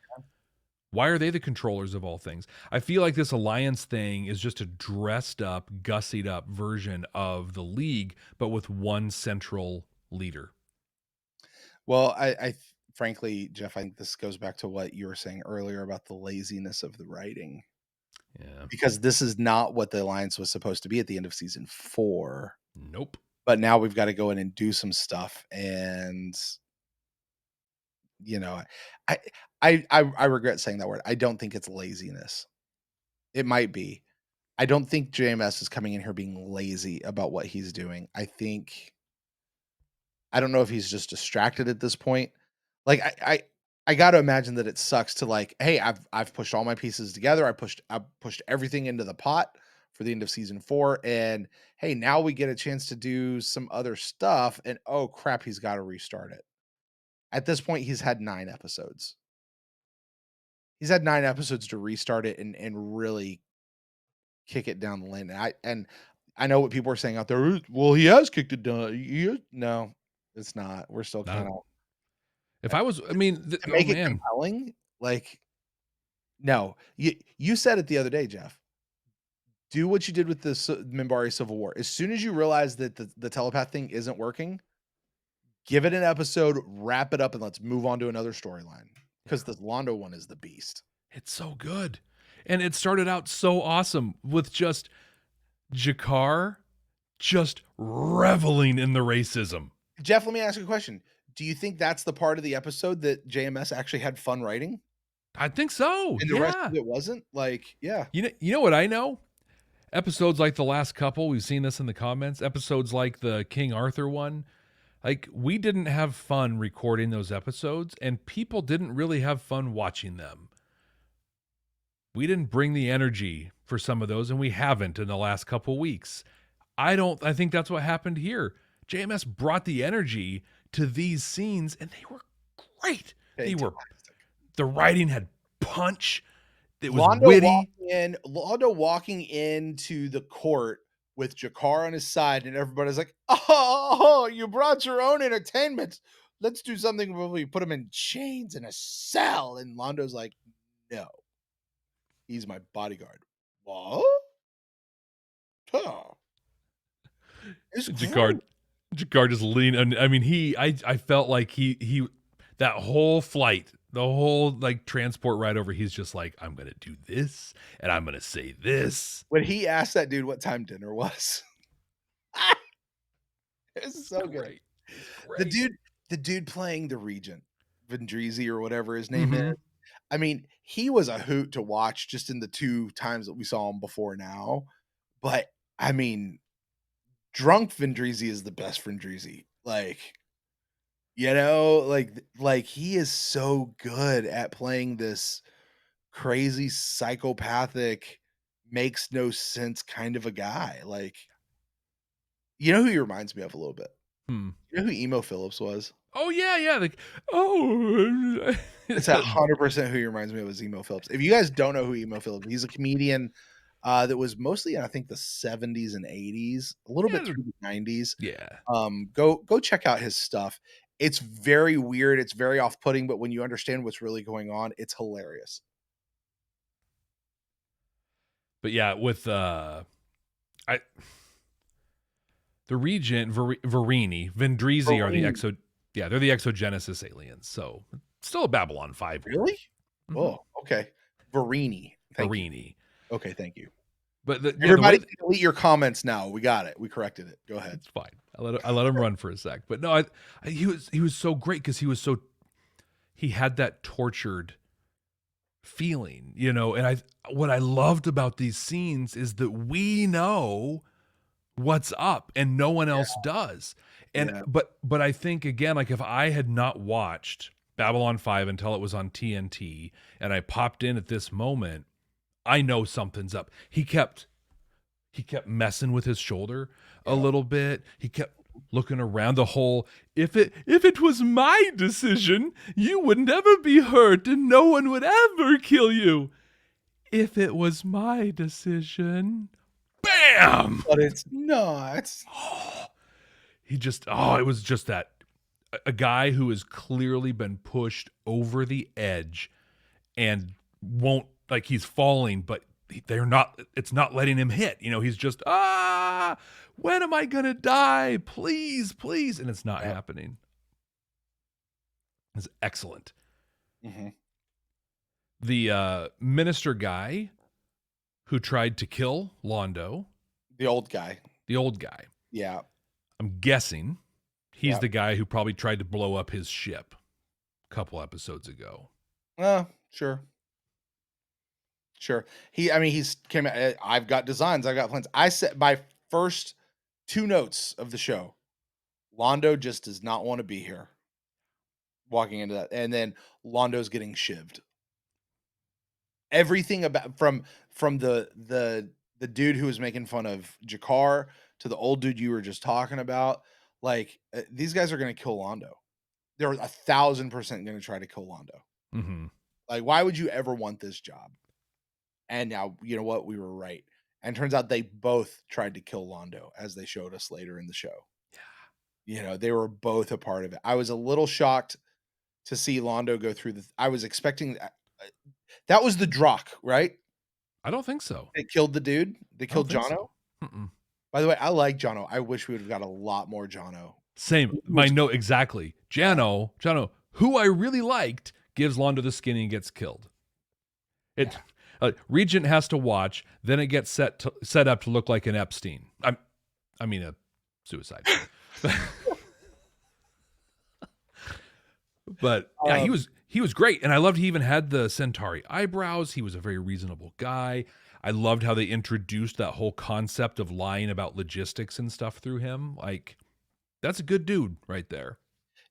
why are they the controllers of all things? I feel like this alliance thing is just a dressed up, gussied up version of the League, but with one central leader. Well, I frankly, Jeff, I think this goes back to what you were saying earlier about the laziness of the writing. Yeah. Because this is not what the alliance was supposed to be at the end of season 4. Nope. But now we've got to go in and do some stuff, and you know, I regret saying that word. I don't think it's laziness. It might be. I don't think JMS is coming in here being lazy about what he's doing. I don't know if he's just distracted at this point. Like I got to imagine that it sucks to like, hey, I've pushed all my pieces together. I pushed everything into the pot for the end of season 4, and hey, now we get a chance to do some other stuff, and oh crap, he's got to restart it. At this point, he's had 9 episodes. He's had 9 episodes to restart it and really kick it down the lane. And I know what people are saying out there. Well, he has kicked it down. No, it's not. We're still kind of. If I was, I mean, To make it compelling, like, no. You said it the other day, Jeff. Do what you did with the Minbari Civil War. As soon as you realize that the telepath thing isn't working, give it an episode, wrap it up, and let's move on to another storyline. Because the Londo one is the beast. It's so good. And it started out so awesome with just G'Kar just reveling in the racism. Jeff, let me ask you a question. Do you think that's the part of the episode that JMS actually had fun writing? I think so. And the rest of it wasn't? Like, yeah. You know what I know? Episodes like the last couple, we've seen this in the comments, episodes like the King Arthur one, like we didn't have fun recording those episodes and people didn't really have fun watching them. We didn't bring the energy for some of those, and we haven't in the last couple weeks. I think that's what happened here. JMS brought the energy to these scenes and they were great. The writing had punch. It was witty. Londo walking into the court with G'Kar on his side, and everybody's like, "Oh, you brought your own entertainment. Let's do something where we put him in chains in a cell." And Londo's like, "No, he's my bodyguard." What? Huh. G'Kar just leaned. I mean, I felt like he that whole flight. The whole like transport ride over, he's just like, I'm gonna do this and I'm gonna say this. When he asked that dude what time dinner was, it's so good. The dude playing the Regent, Vendrizi or whatever his name is. I mean, he was a hoot to watch just in the 2 times that we saw him before now. But I mean, drunk Vendrizi is the best Vendrizi. Like, you know, like he is so good at playing this crazy psychopathic makes no sense kind of a guy. Like, you know who he reminds me of a little bit? Hmm. You know who Emo Phillips was? Oh yeah. Like, oh, It's 100% who he reminds me of is Emo Phillips. If you guys don't know who Emo Phillips, he's a comedian that was mostly in, I think, the 70s and 80s, a little bit through the 90s. Yeah. Go check out his stuff. It's very weird. It's very off-putting, but when you understand what's really going on, it's hilarious. But yeah, with the Regent Verini, Vendrizi are the they're the exogenesis aliens. So still a Babylon 5. Really? Mm-hmm. Oh, okay. Verini. Verini. Okay, thank you. But everybody delete your comments now. We got it. We corrected it. Go ahead. It's fine. I let him run for a sec. But no, he was so great because he had that tortured feeling, you know. And what I loved about these scenes is that we know what's up and no one else does. And but I think, again, like if I had not watched Babylon 5 until it was on TNT and I popped in at this moment, I know something's up. He kept messing with his shoulder a little bit. He kept looking around the whole, if it was my decision, you would never be hurt and no one would ever kill you. If it was my decision, bam! But it's not. It was just that a guy who has clearly been pushed over the edge and won't, like, he's falling, but it's not letting him hit. You know, he's just, when am I going to die? Please, please. And it's not happening. It's excellent. Mm-hmm. The minister guy who tried to kill Londo. The old guy. Yeah. I'm guessing he's the guy who probably tried to blow up his ship a couple episodes ago. Sure. He's came out. I've got designs. I've got plans. I said my first 2 notes of the show, Londo just does not want to be here. Walking into that. And then Londo's getting shivved. Everything about from the dude who was making fun of Jakar to the old dude you were just talking about, like, these guys are going to kill Londo. They're 1,000% going to try to kill Londo. Mm-hmm. Like, why would you ever want this job? And now, you know what? We were right. And turns out they both tried to kill Londo, as they showed us later in the show. Yeah. You know, they were both a part of it. I was a little shocked to see Londo go through I was expecting that was the Drock, right? I don't think so. They killed the dude. They killed Jono. So. By the way, I like Jono. I wish we would have got a lot more Jono. Same. My note exactly. Jono, who I really liked, gives Londo the skinny and gets killed. Regent has to watch, then it gets set up to look like an Epstein. I mean a suicide. But yeah, he was great, and I loved he even had the Centauri eyebrows. He was a very reasonable guy. I loved how they introduced that whole concept of lying about logistics and stuff through him. Like, that's a good dude right there.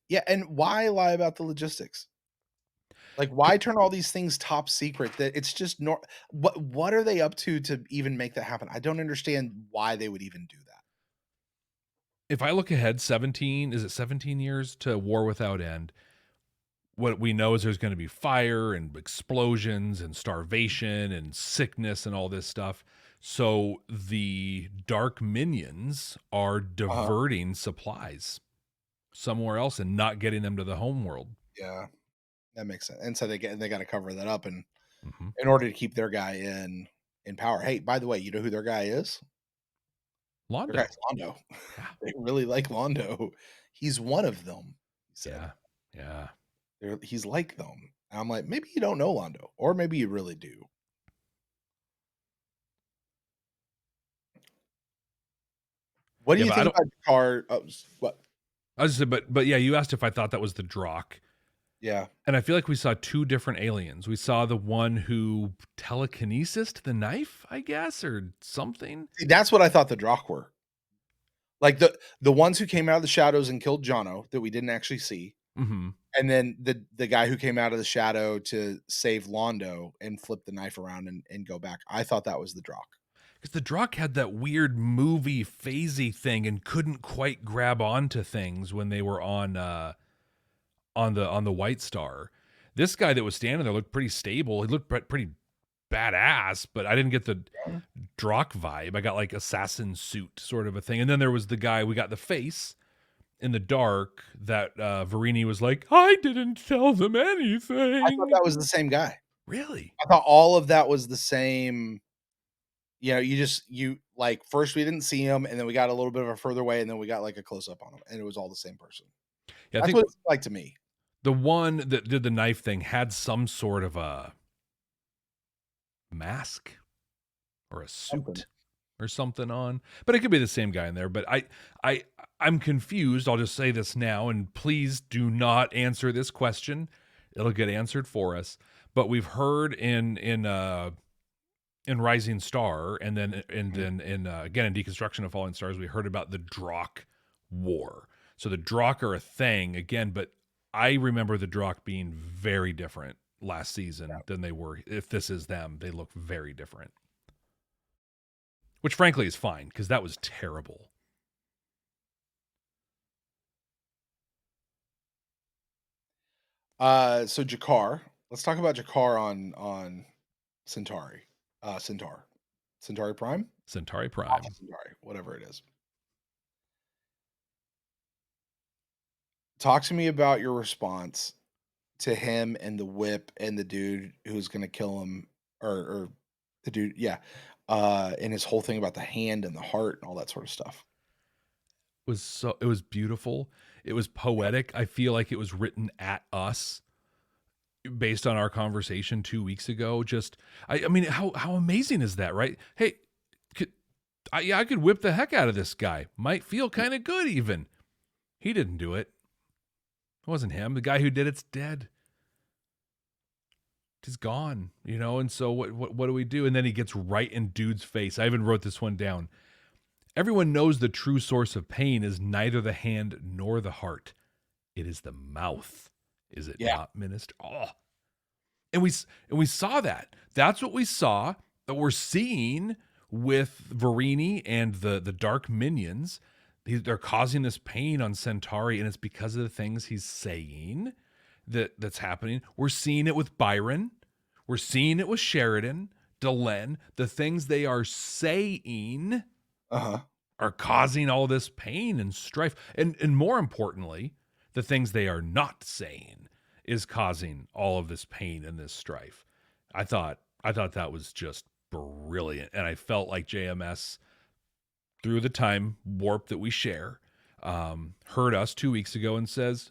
Yeah, and why lie about the logistics? Like, why turn all these things top secret? That it's just what are they up to even make that happen? I don't understand why they would even do that. If I look ahead 17 years to War Without End, what we know is there's going to be fire and explosions and starvation and sickness and all this stuff. So the dark minions are diverting supplies somewhere else and not getting them to the home world. Yeah, that makes sense. And so they got to cover that up in order to keep their guy in power. Hey, by the way, you know who their guy is? Londo. Their guy's Londo. They really like Londo. He's one of them. Yeah. He's like them. And I'm like, maybe you don't know Londo, or maybe you really do. What do you think about Jakar? What? I was just, but yeah, you asked if I thought that was the Drock. Yeah. And I feel like we saw 2 different aliens. We saw the one who telekinesis the knife, I guess, or something. See, that's what I thought the Drock were. Like the ones who came out of the shadows and killed Jono that we didn't actually see. Mm-hmm. And then the guy who came out of the shadow to save Londo and flip the knife around and go back. I thought that was the Drock. Because the Drock had that weird movie phasey thing and couldn't quite grab onto things when they were on the White Star. This guy that was standing there looked pretty stable. He looked pretty badass, but I didn't get the Drock vibe. I got like assassin suit sort of a thing. And then there was the guy, we got the face in the dark that Verini was like, I didn't tell them anything. I thought that was the same guy. Really? I thought all of that was the same. You know, you like first we didn't see him, and then we got a little bit of a further away, and then we got like a close up on him, and it was all the same person. Yeah, That's what it's like to me. The one that did the knife thing had some sort of a mask or a suit or something on, but it could be the same guy in there. But I'm confused. I'll just say this now, and please do not answer this question. It'll get answered for us. But we've heard in Rising Star, and then again in Deconstruction of Falling Stars, we heard about the Drock War. So the Drock are a thing again, but I remember the Drock being very different last season than they were. If this is them, they look very different. Which frankly is fine, because that was terrible. So Jakar. Let's talk about Jakar on Centauri. Centauri Prime? Centauri Prime. Centauri, whatever it is. Talk to me about your response to him and the whip and the dude who's going to kill him, or the dude, and his whole thing about the hand and the heart and all that sort of stuff. It was beautiful. It was poetic. I feel like it was written at us based on our conversation 2 weeks ago. Just, I mean, how amazing is that, right? Hey, I could whip the heck out of this guy. Might feel kind of good even. He didn't do it. It wasn't him. The guy who did it's dead. He's gone, you know. And so what do we do? And then he gets right in dude's face. I even wrote this one down. Everyone knows the true source of pain is neither the hand nor the heart. It is the mouth. Is it not, Minister? Oh. And we saw that. That's what we saw, that we're seeing with Verini and the dark minions. They're causing this pain on Centauri, and it's because of the things he's saying that's happening. We're seeing it with Byron. We're seeing it with Sheridan, Delenn. The things they are saying are causing all this pain and strife. And more importantly, the things they are not saying is causing all of this pain and this strife. I thought that was just brilliant. And I felt like JMS, through the time warp that we share, heard us 2 weeks ago and says,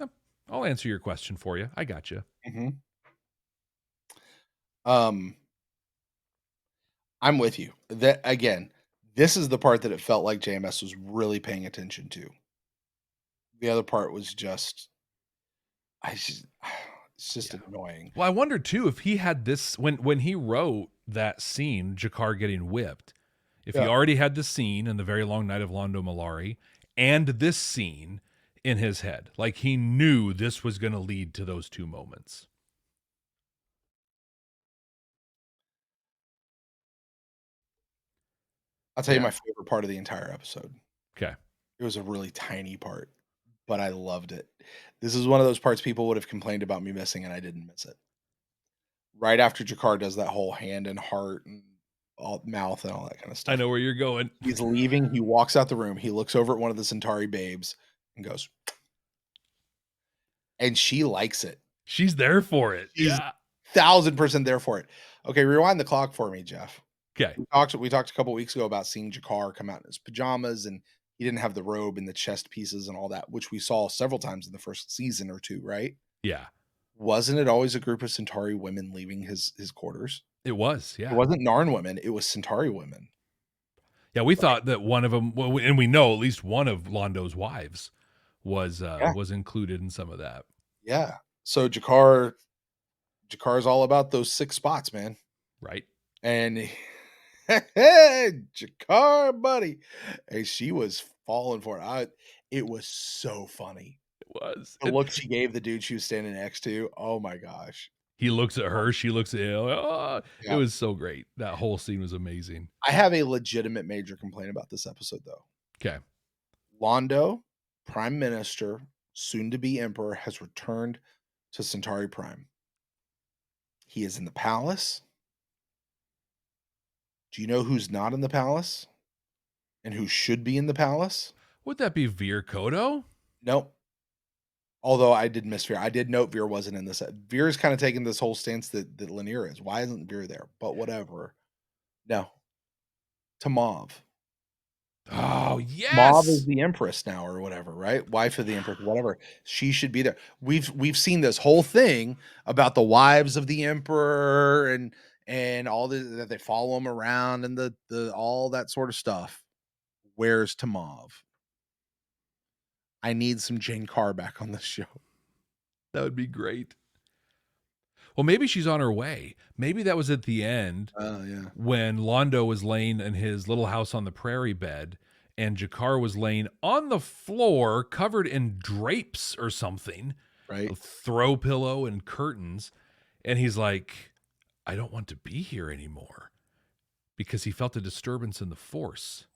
I'll answer your question for you. I got you. Mm-hmm. I'm with you. That again, this is the part that it felt like JMS was really paying attention to. The other part was just, it's just annoying. Well, I wonder too if he had this when he wrote that scene, Jakar getting whipped. If he already had the scene in The Very Long Night of Londo Mollari and this scene in his head, like he knew this was going to lead to those two moments. I'll tell you my favorite part of the entire episode. Okay. It was a really tiny part, but I loved it. This is one of those parts people would have complained about me missing, and I didn't miss it. Right after Jakar does that whole hand and heart and all mouth and all that kind of stuff. I know where you're going. He's leaving. He walks out the room. He looks over at one of the Centauri babes and goes, and she likes it. She's there for it. She's 1,000% there for it. Okay, rewind the clock for me, Jeff. Okay. We talked a couple weeks ago about seeing Jakar come out in his pajamas, and he didn't have the robe and the chest pieces and all that, which we saw several times in the first season or two, right? Yeah. Wasn't it always a group of Centauri women leaving his quarters? It was, yeah. It wasn't Narn women. It was Centauri women. Yeah, we thought that one of them, and we know at least one of Londo's wives was included in some of that. Yeah. So Jakar's all about those 6 spots, man. Right. And Jakar, buddy. And she was falling for it. It was so funny. It was. The look she gave the dude she was standing next to. Oh my gosh. He looks at her, she looks at him. Oh, Yeah. It was so great. That whole scene was amazing. I have a legitimate major complaint about this episode, though. Okay. Londo, Prime Minister, soon to be Emperor, has returned to Centauri Prime. He is in the palace. Do you know who's not in the palace? And who should be in the palace? Would that be Veer Kodo? Nope. Although I did miss Veer. I did note Veer wasn't in this. Veer's kind of taking this whole stance that Lanier is. Why isn't Veer there? But whatever. No. To Mauve. Oh, yes. Mauve is the Empress now or whatever, right? Wife of the Empress, whatever. She should be there. We've seen this whole thing about the wives of the Emperor and all that they follow him around and the all that sort of stuff. Where's to Mauve? I need some Jane Carr back on this show. That would be great. Well, maybe she's on her way. Maybe that was at the end when Londo was laying in his little house on the prairie bed and Jakar was laying on the floor covered in drapes or something, right? A throw pillow and curtains. And he's like, I don't want to be here anymore because he felt a disturbance in the force.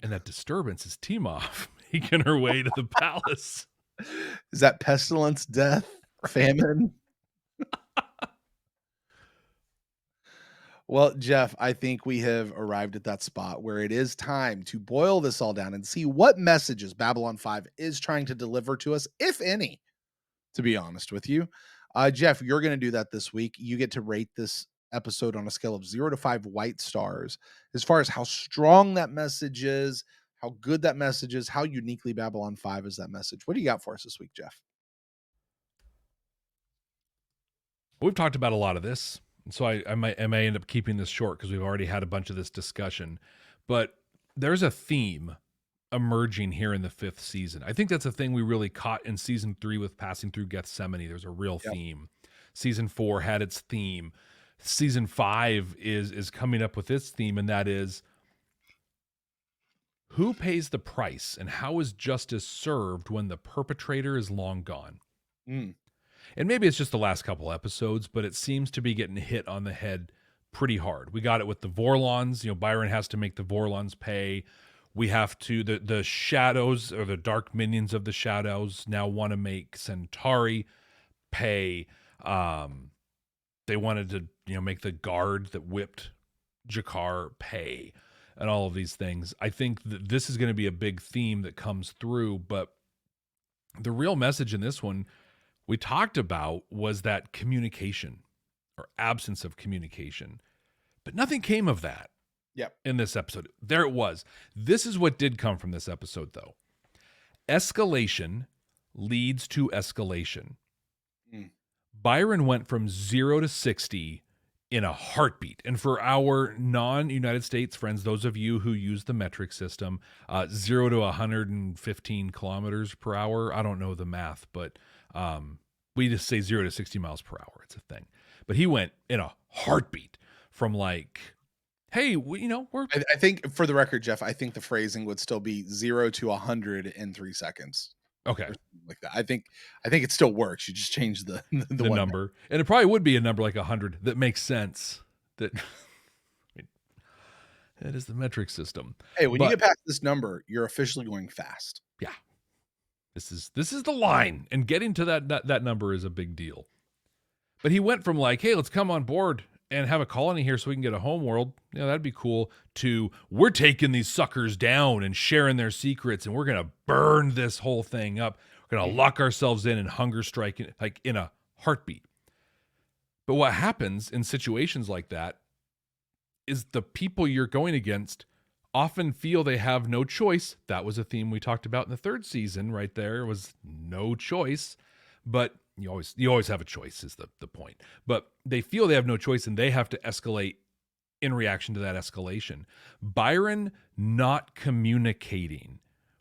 And that disturbance is Timov making her way to the palace. Is that pestilence, death, famine? Well, Jeff, I think we have arrived at that spot where it is time to boil this all down and see what messages Babylon 5 is trying to deliver to us, if any, to be honest with you. Jeff, you're going to do that this week. You get to rate this episode on a scale of 0 to 5 white stars as far as how strong that message is, how good that message is, how uniquely Babylon 5 is that message. What do you got for us this week, Jeff? We've talked about a lot of this, so I may end up keeping this short because we've already had a bunch of this discussion. But there's a theme emerging here in the 5th season. I think that's a thing we really caught in season 3 with Passing Through Gethsemane. There's a real theme. Season 4 had its theme. Season 5 is coming up with its theme, and that is who pays the price and how is justice served when the perpetrator is long gone? And maybe it's just the last couple episodes, but it seems to be getting hit on the head pretty hard. We got it with the Vorlons. Byron has to make the Vorlons pay. We have to, the shadows or the dark minions of the shadows now want to make Centauri pay. They wanted to, make the guard that whipped Jakar pay and all of these things. I think that this is going to be a big theme that comes through, but the real message in this one we talked about was that communication or absence of communication, but nothing came of that. In this episode. There it was. This is what did come from this episode, though. Escalation leads to escalation. Byron went from 0 to 60 in a heartbeat. And for our non-United States friends, those of you who use the metric system, 0 to 115 kilometers per hour. I don't know the math, but we just say 0 to 60 miles per hour. It's a thing. But he went in a heartbeat from like, hey, we're... I think, for the record, Jeff, I think the phrasing would still be 0 to 100 in 3 seconds. Okay. Like that. I think it still works. You just change the number. And it probably would be a number like 100 that makes sense. That is the metric system. Hey, when you get past this number, you're officially going fast. Yeah. This is the line. And getting to that number is a big deal. But he went from like, hey, let's come on board and have a colony here so we can get a homeworld. That'd be cool. To we're taking these suckers down and sharing their secrets, and we're going to burn this whole thing up. We're going to lock ourselves in and hunger strike like in a heartbeat. But what happens in situations like that is the people you're going against often feel they have no choice. That was a theme we talked about in the 3rd season right there, was no choice. But you always have a choice is the point. But they feel they have no choice and they have to escalate in reaction to that escalation. Byron not communicating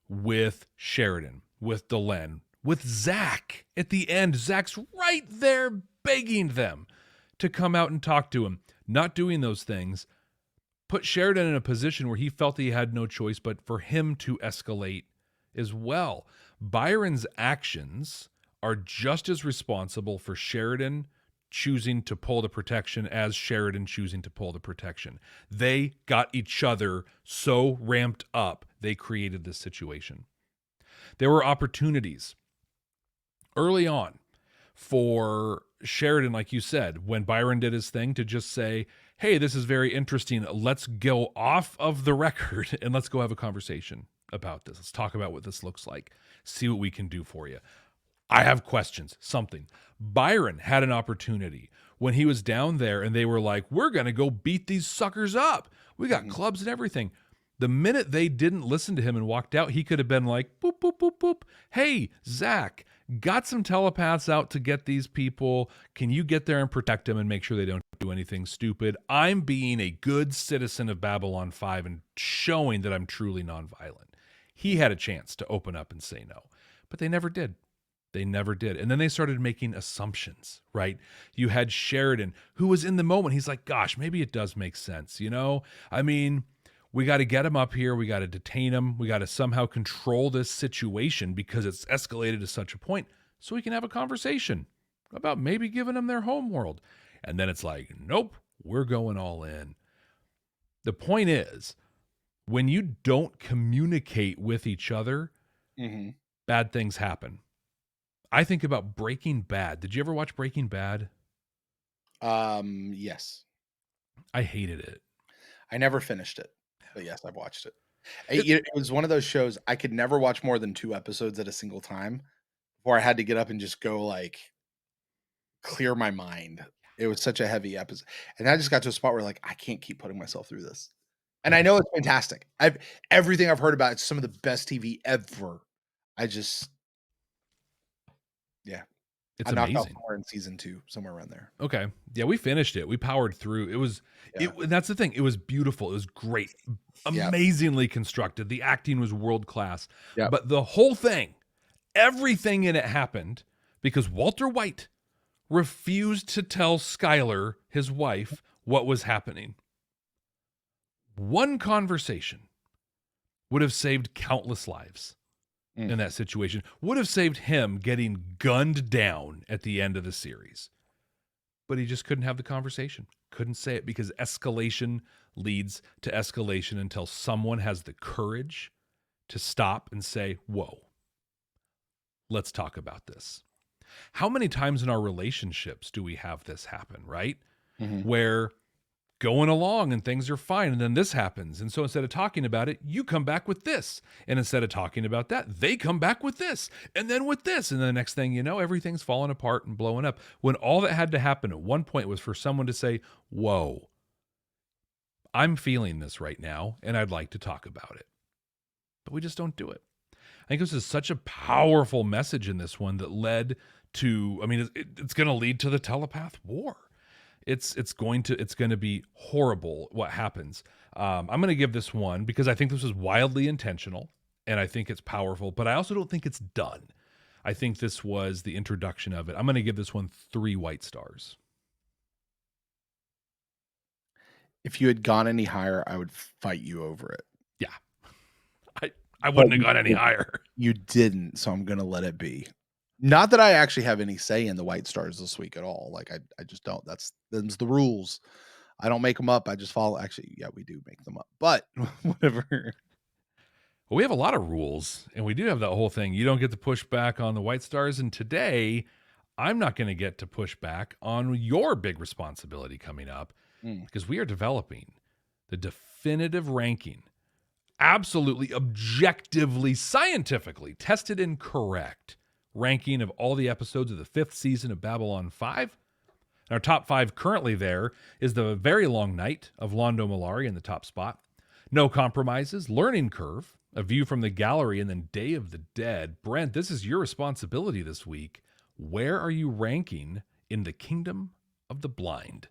with Sheridan, with Delenn, with Zach at the end. Zach's right there begging them to come out and talk to him. Not doing those things put Sheridan in a position where he felt he had no choice but for him to escalate as well. Byron's actions are just as responsible for Sheridan choosing to pull the protection as Sheridan choosing to pull the protection. They got each other so ramped up, they created this situation. There were opportunities early on for Sheridan, like you said, when Byron did his thing, to just say, hey, this is very interesting. Let's go off of the record and let's go have a conversation about this. Let's talk about what this looks like. See what we can do for you. I have questions, something. Byron had an opportunity when he was down there and they were like, we're going to go beat these suckers up. We got clubs and everything. The minute they didn't listen to him and walked out, he could have been like, boop, boop, boop, boop. Hey, Zach, got some telepaths out to get these people. Can you get there and protect them and make sure they don't do anything stupid? I'm being a good citizen of Babylon 5 and showing that I'm truly nonviolent. He had a chance to open up and say no, but they never did. They never did. And then they started making assumptions, right? You had Sheridan, who was in the moment. He's like, gosh, maybe it does make sense, you know? I mean, we got to get him up here. We got to detain him. We got to somehow control this situation because it's escalated to such a point so we can have a conversation about maybe giving them their home world. And then it's like, nope, we're going all in. The point is, when you don't communicate with each other, bad things happen. I think about Breaking Bad. Did you ever watch Breaking Bad? Yes. I hated it. I never finished it, but yes, I've watched it. It was one of those shows I could never watch more than 2 episodes at a single time before I had to get up and just go like clear my mind. It was such a heavy episode. And I just got to a spot where like, I can't keep putting myself through this. And I know it's fantastic. Everything I've heard about, it's some of the best TV ever. It's I knocked amazing. out somewhere in season 2, somewhere around there. Okay. Yeah, we finished it. We powered through. It was, that's the thing. It was beautiful. It was great. Amazingly constructed. The acting was world class. Yep. But the whole thing, everything in it happened because Walter White refused to tell Skylar, his wife, what was happening. One conversation would have saved countless lives. In that situation, would have saved him getting gunned down at the end of the series. But he just couldn't have the conversation. Couldn't say it because escalation leads to escalation until someone has the courage to stop and say, whoa, let's talk about this. How many times in our relationships do we have this happen, right? Where going along and things are fine and then this happens, and so instead of talking about it, you come back with this, and instead of talking about that, they come back with this, and then with this, and then the next thing you know, everything's falling apart and blowing up, when all that had to happen at one point was for someone to say, whoa, I'm feeling this right now and I'd like to talk about it. But we just don't do it. I think this is such a powerful message in this one that led to, I mean, it's going to lead to the telepath war. It's going to be horrible what happens. I'm going to give this one because I think this is wildly intentional and I think it's powerful, but I also don't think it's done. I think this was the introduction of it. I'm going to give this one 3 white stars. If you had gone any higher, I would fight you over it. Yeah. I wouldn't have gone any higher. You didn't, so I'm going to let it be. Not that I actually have any say in the white stars this week at all. Like I just don't. That's the rules. I don't make them up. I just follow. Actually, yeah, we do make them up, but whatever. Well, we have a lot of rules, and we do have that whole thing. You don't get to push back on the white stars, and today I'm not going to get to push back on your big responsibility coming up because we are developing the definitive ranking, absolutely objectively, scientifically tested and correct ranking of all the episodes of the 5th season of Babylon 5. Our top 5 currently there is The Very Long Night of Londo Mollari in the top spot, No Compromises, Learning Curve, A View from the Gallery, and then Day of the Dead. Brent, this is your responsibility this week. Where are you ranking in the Kingdom of the Blind?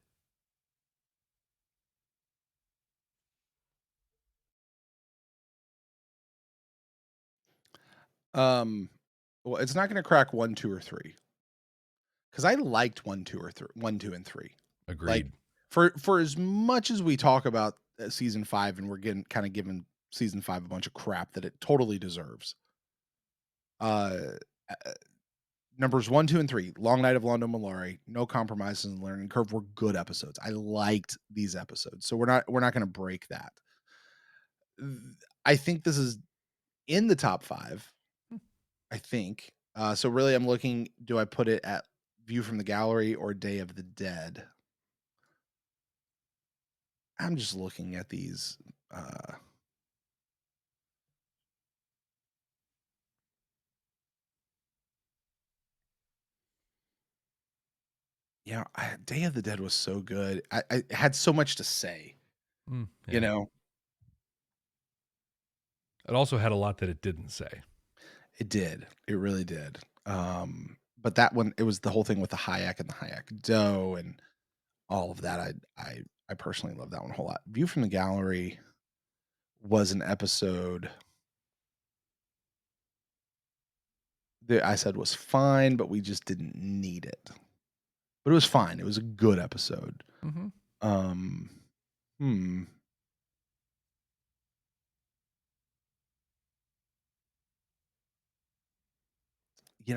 Well, it's not going to crack 1, 2, or 3 because I liked 1, 2, and 3. Agreed. Like for as much as we talk about season 5, and we're giving season 5 a bunch of crap that it totally deserves. uh, numbers 1, 2, and 3, Long Night of Londo Malari, No Compromises in the Learning Curve were good episodes. I liked these episodes, so we're not going to break that. I think this is in the top 5. I think. So really, I'm looking. Do I put it at View from the Gallery or Day of the Dead? I'm just looking at these. Day of the Dead was so good. I had so much to say. Yeah. You know, it also had a lot that it didn't say. It did. It really did. But that one, it was the whole thing with the Hayek and the Hayek dough and all of that. I personally love that one a whole lot. View from the Gallery was an episode that I said was fine, but we just didn't need it. But it was fine. It was a good episode.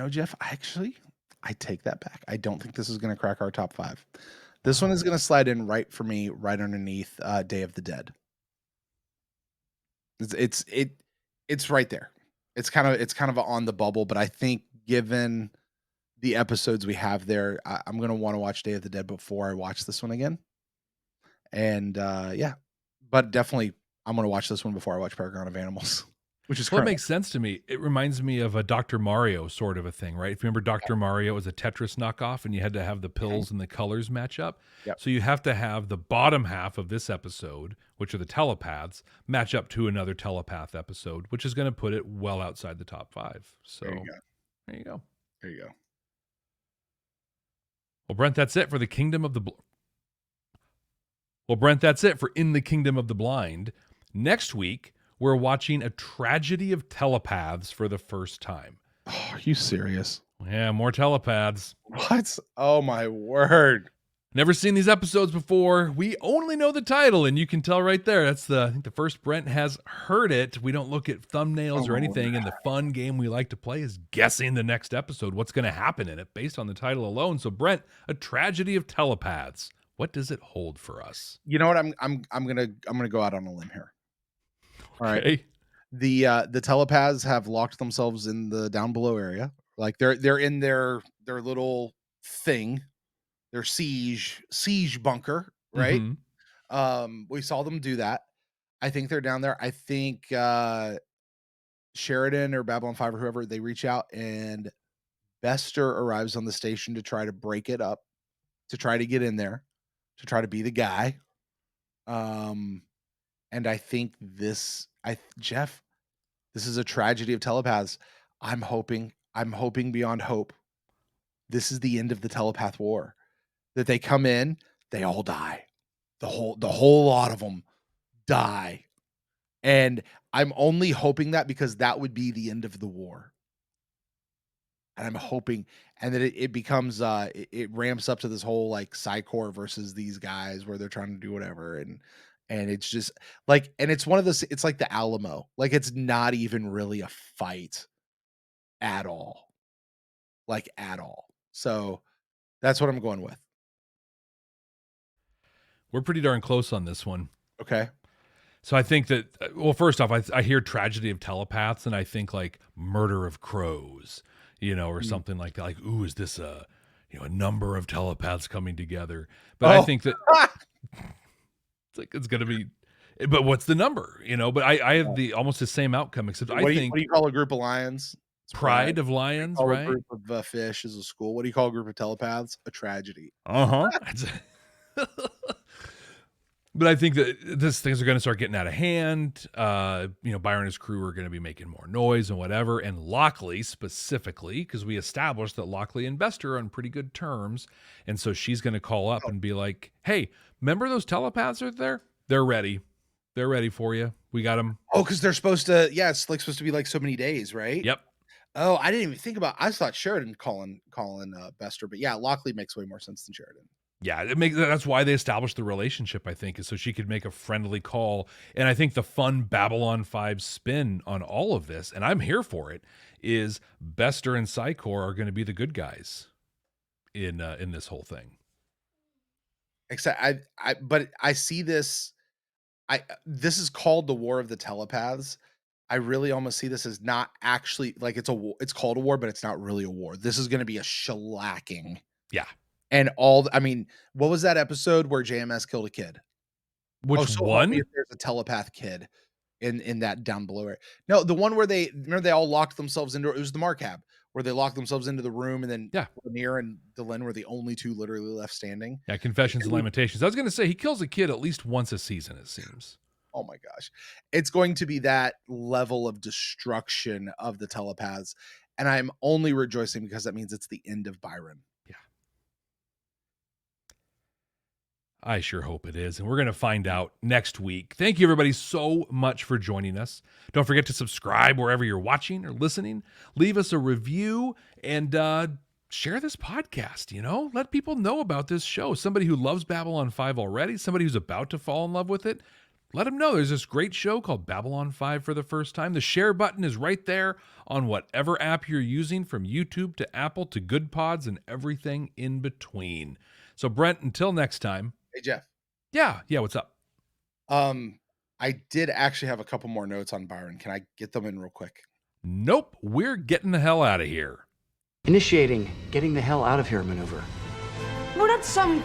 Jeff, I take that back. I don't think this is going to crack our top 5. This one is going to slide in right for me, right underneath Day of the Dead. It's right there. It's kind of on the bubble, but I think given the episodes we have there, I'm going to want to watch Day of the Dead before I watch this one again. And but definitely I'm going to watch this one before I watch Paragon of Animals, which is it makes sense to me. It reminds me of a Dr. Mario sort of a thing, right? If you remember Dr. Mario was a Tetris knockoff and you had to have the pills and the colors match up. Yep. So you have to have the bottom half of this episode, which are the telepaths, match up to another telepath episode, which is going to put it well outside the top 5. So there you go. Well, Brent, that's it for the Kingdom of the that's it for In the Kingdom of the Blind. Next week, we're watching A Tragedy of Telepaths for the first time. Oh, are you serious? Yeah, more telepaths. What? Oh, my word. Never seen these episodes before. We only know the title, and you can tell right there. I think the first Brent has heard it. We don't look at thumbnails or anything, and the fun game we like to play is guessing the next episode, what's going to happen in it based on the title alone. So, Brent, A Tragedy of Telepaths. What does it hold for us? You know what? I'm gonna go out on a limb here. All right. The telepaths have locked themselves in the down below area. Like they're in their little thing, their siege bunker, right? Mm-hmm. We saw them do that. I think they're down there. I think Sheridan or Babylon 5 or whoever, they reach out and Bester arrives on the station to try to break it up, to try to get in there, to try to be the guy. And I think Jeff, this is a tragedy of telepaths. I'm hoping beyond hope. This is the end of the telepath war. That they come in, they all die. The whole lot of them die. And I'm only hoping that because that would be the end of the war. And I'm hoping, and that it becomes, it ramps up to this whole like Psychor versus these guys where they're trying to do whatever. And it's just like, and it's one of those, it's like the Alamo. Like it's not even really a fight at all. Like at all. So that's what I'm going with. We're pretty darn close on this one. Okay. So I think that, well, first off, I hear Tragedy of Telepaths and I think like Murder of Crows, or something like that. Like, ooh, is this a number of telepaths coming together? But I think that it's going to be, but what's the number, But I have almost the same outcome, except what do you call a group of lions? It's Pride of lions, right? A group of fish is a school. What do you call a group of telepaths? A tragedy. But I think that things are going to start getting out of hand. Byron and his crew are going to be making more noise and whatever. And Lockley specifically, because we established that Lockley and Bester are on pretty good terms. And so she's going to call up and be like, hey, remember those telepaths are there? They're ready. They're ready for you. We got them. Oh, because they're supposed to, it's like supposed to be like so many days, right? Yep. Oh, I didn't even think about, I thought Sheridan calling Bester, but yeah, Lockley makes way more sense than Sheridan. Yeah, that's why they established the relationship, I think, is so she could make a friendly call. And I think the fun Babylon 5 spin on all of this, and I'm here for it, is Bester and Psychor are going to be the good guys in this whole thing. Except but I see this. This is called the War of the Telepaths. I really almost see this as not actually like it's a war. It's called a war, but it's not really a war. This is going to be a shellacking. Yeah. And I mean, what was that episode where JMS killed a kid? Which Help me one? if there's a telepath kid in that down below area. No, the one where they all locked themselves into it was the Marcab, where they locked themselves into the room, and then Lanier and Delenn were the only two literally left standing. Yeah, Confessions and Lamentations. I was going to say he kills a kid at least once a season, it seems. Oh my gosh. It's going to be that level of destruction of the telepaths. And I'm only rejoicing because that means it's the end of Byron. Yeah. I sure hope it is. And we're going to find out next week. Thank you, everybody, so much for joining us. Don't forget to subscribe wherever you're watching or listening. Leave us a review and share this podcast, Let people know about this show. Somebody who loves Babylon 5 already, somebody who's about to fall in love with it. Let them know there's this great show called Babylon 5 for the first time. The share button is right there on whatever app you're using, from YouTube to Apple to Good Pods and everything in between. So, Brent, until next time. Hey, Jeff. Yeah, what's up? I did actually have a couple more notes on Byron. Can I get them in real quick? Nope. We're getting the hell out of here. Initiating getting the hell out of here maneuver. We're not some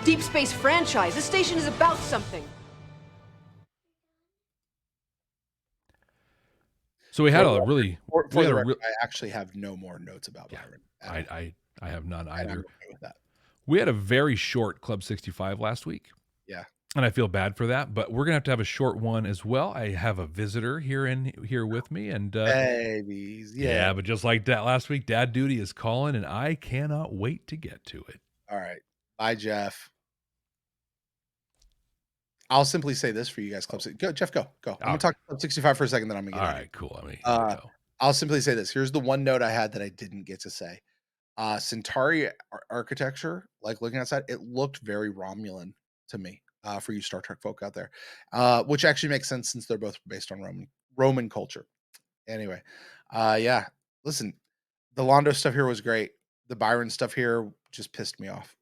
deep space franchise. This station is about something. So we had a really... For the record, I actually have no more notes about Byron. I have none either. I'm okay with that. We had a very short Club 65 last week. Yeah. And I feel bad for that, but we're going to have a short one as well. I have a visitor here with me. And babies. Yeah, but just like that last week, Dad Duty is calling, and I cannot wait to get to it. All right. Bye, Jeff. I'll simply say this for you guys, Club 65. Go, Jeff, go. I'm going to talk Club 65 for a second, then I'm going to get All right, cool. I'll simply say this. Here's the one note I had that I didn't get to say. Centauri architecture, like looking outside, it looked very Romulan to me, for you Star Trek folk out there, which actually makes sense since they're both based on Roman culture. Anyway, yeah, listen, the Londo stuff here was great. The Byron stuff here just pissed me off.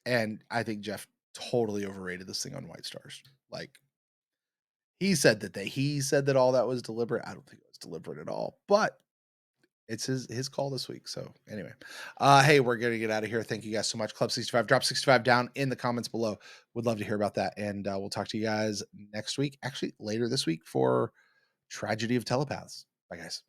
And I think Jeff totally overrated this thing on White Stars. Like, he said that all that was deliberate. I don't think it was deliberate at all, but it's his call this week. So anyway, hey, we're going to get out of here. Thank you guys so much. Club 65, drop 65 down in the comments below. Would love to hear about that. And we'll talk to you guys next week, actually later this week, for Tragedy of Telepaths. Bye, guys.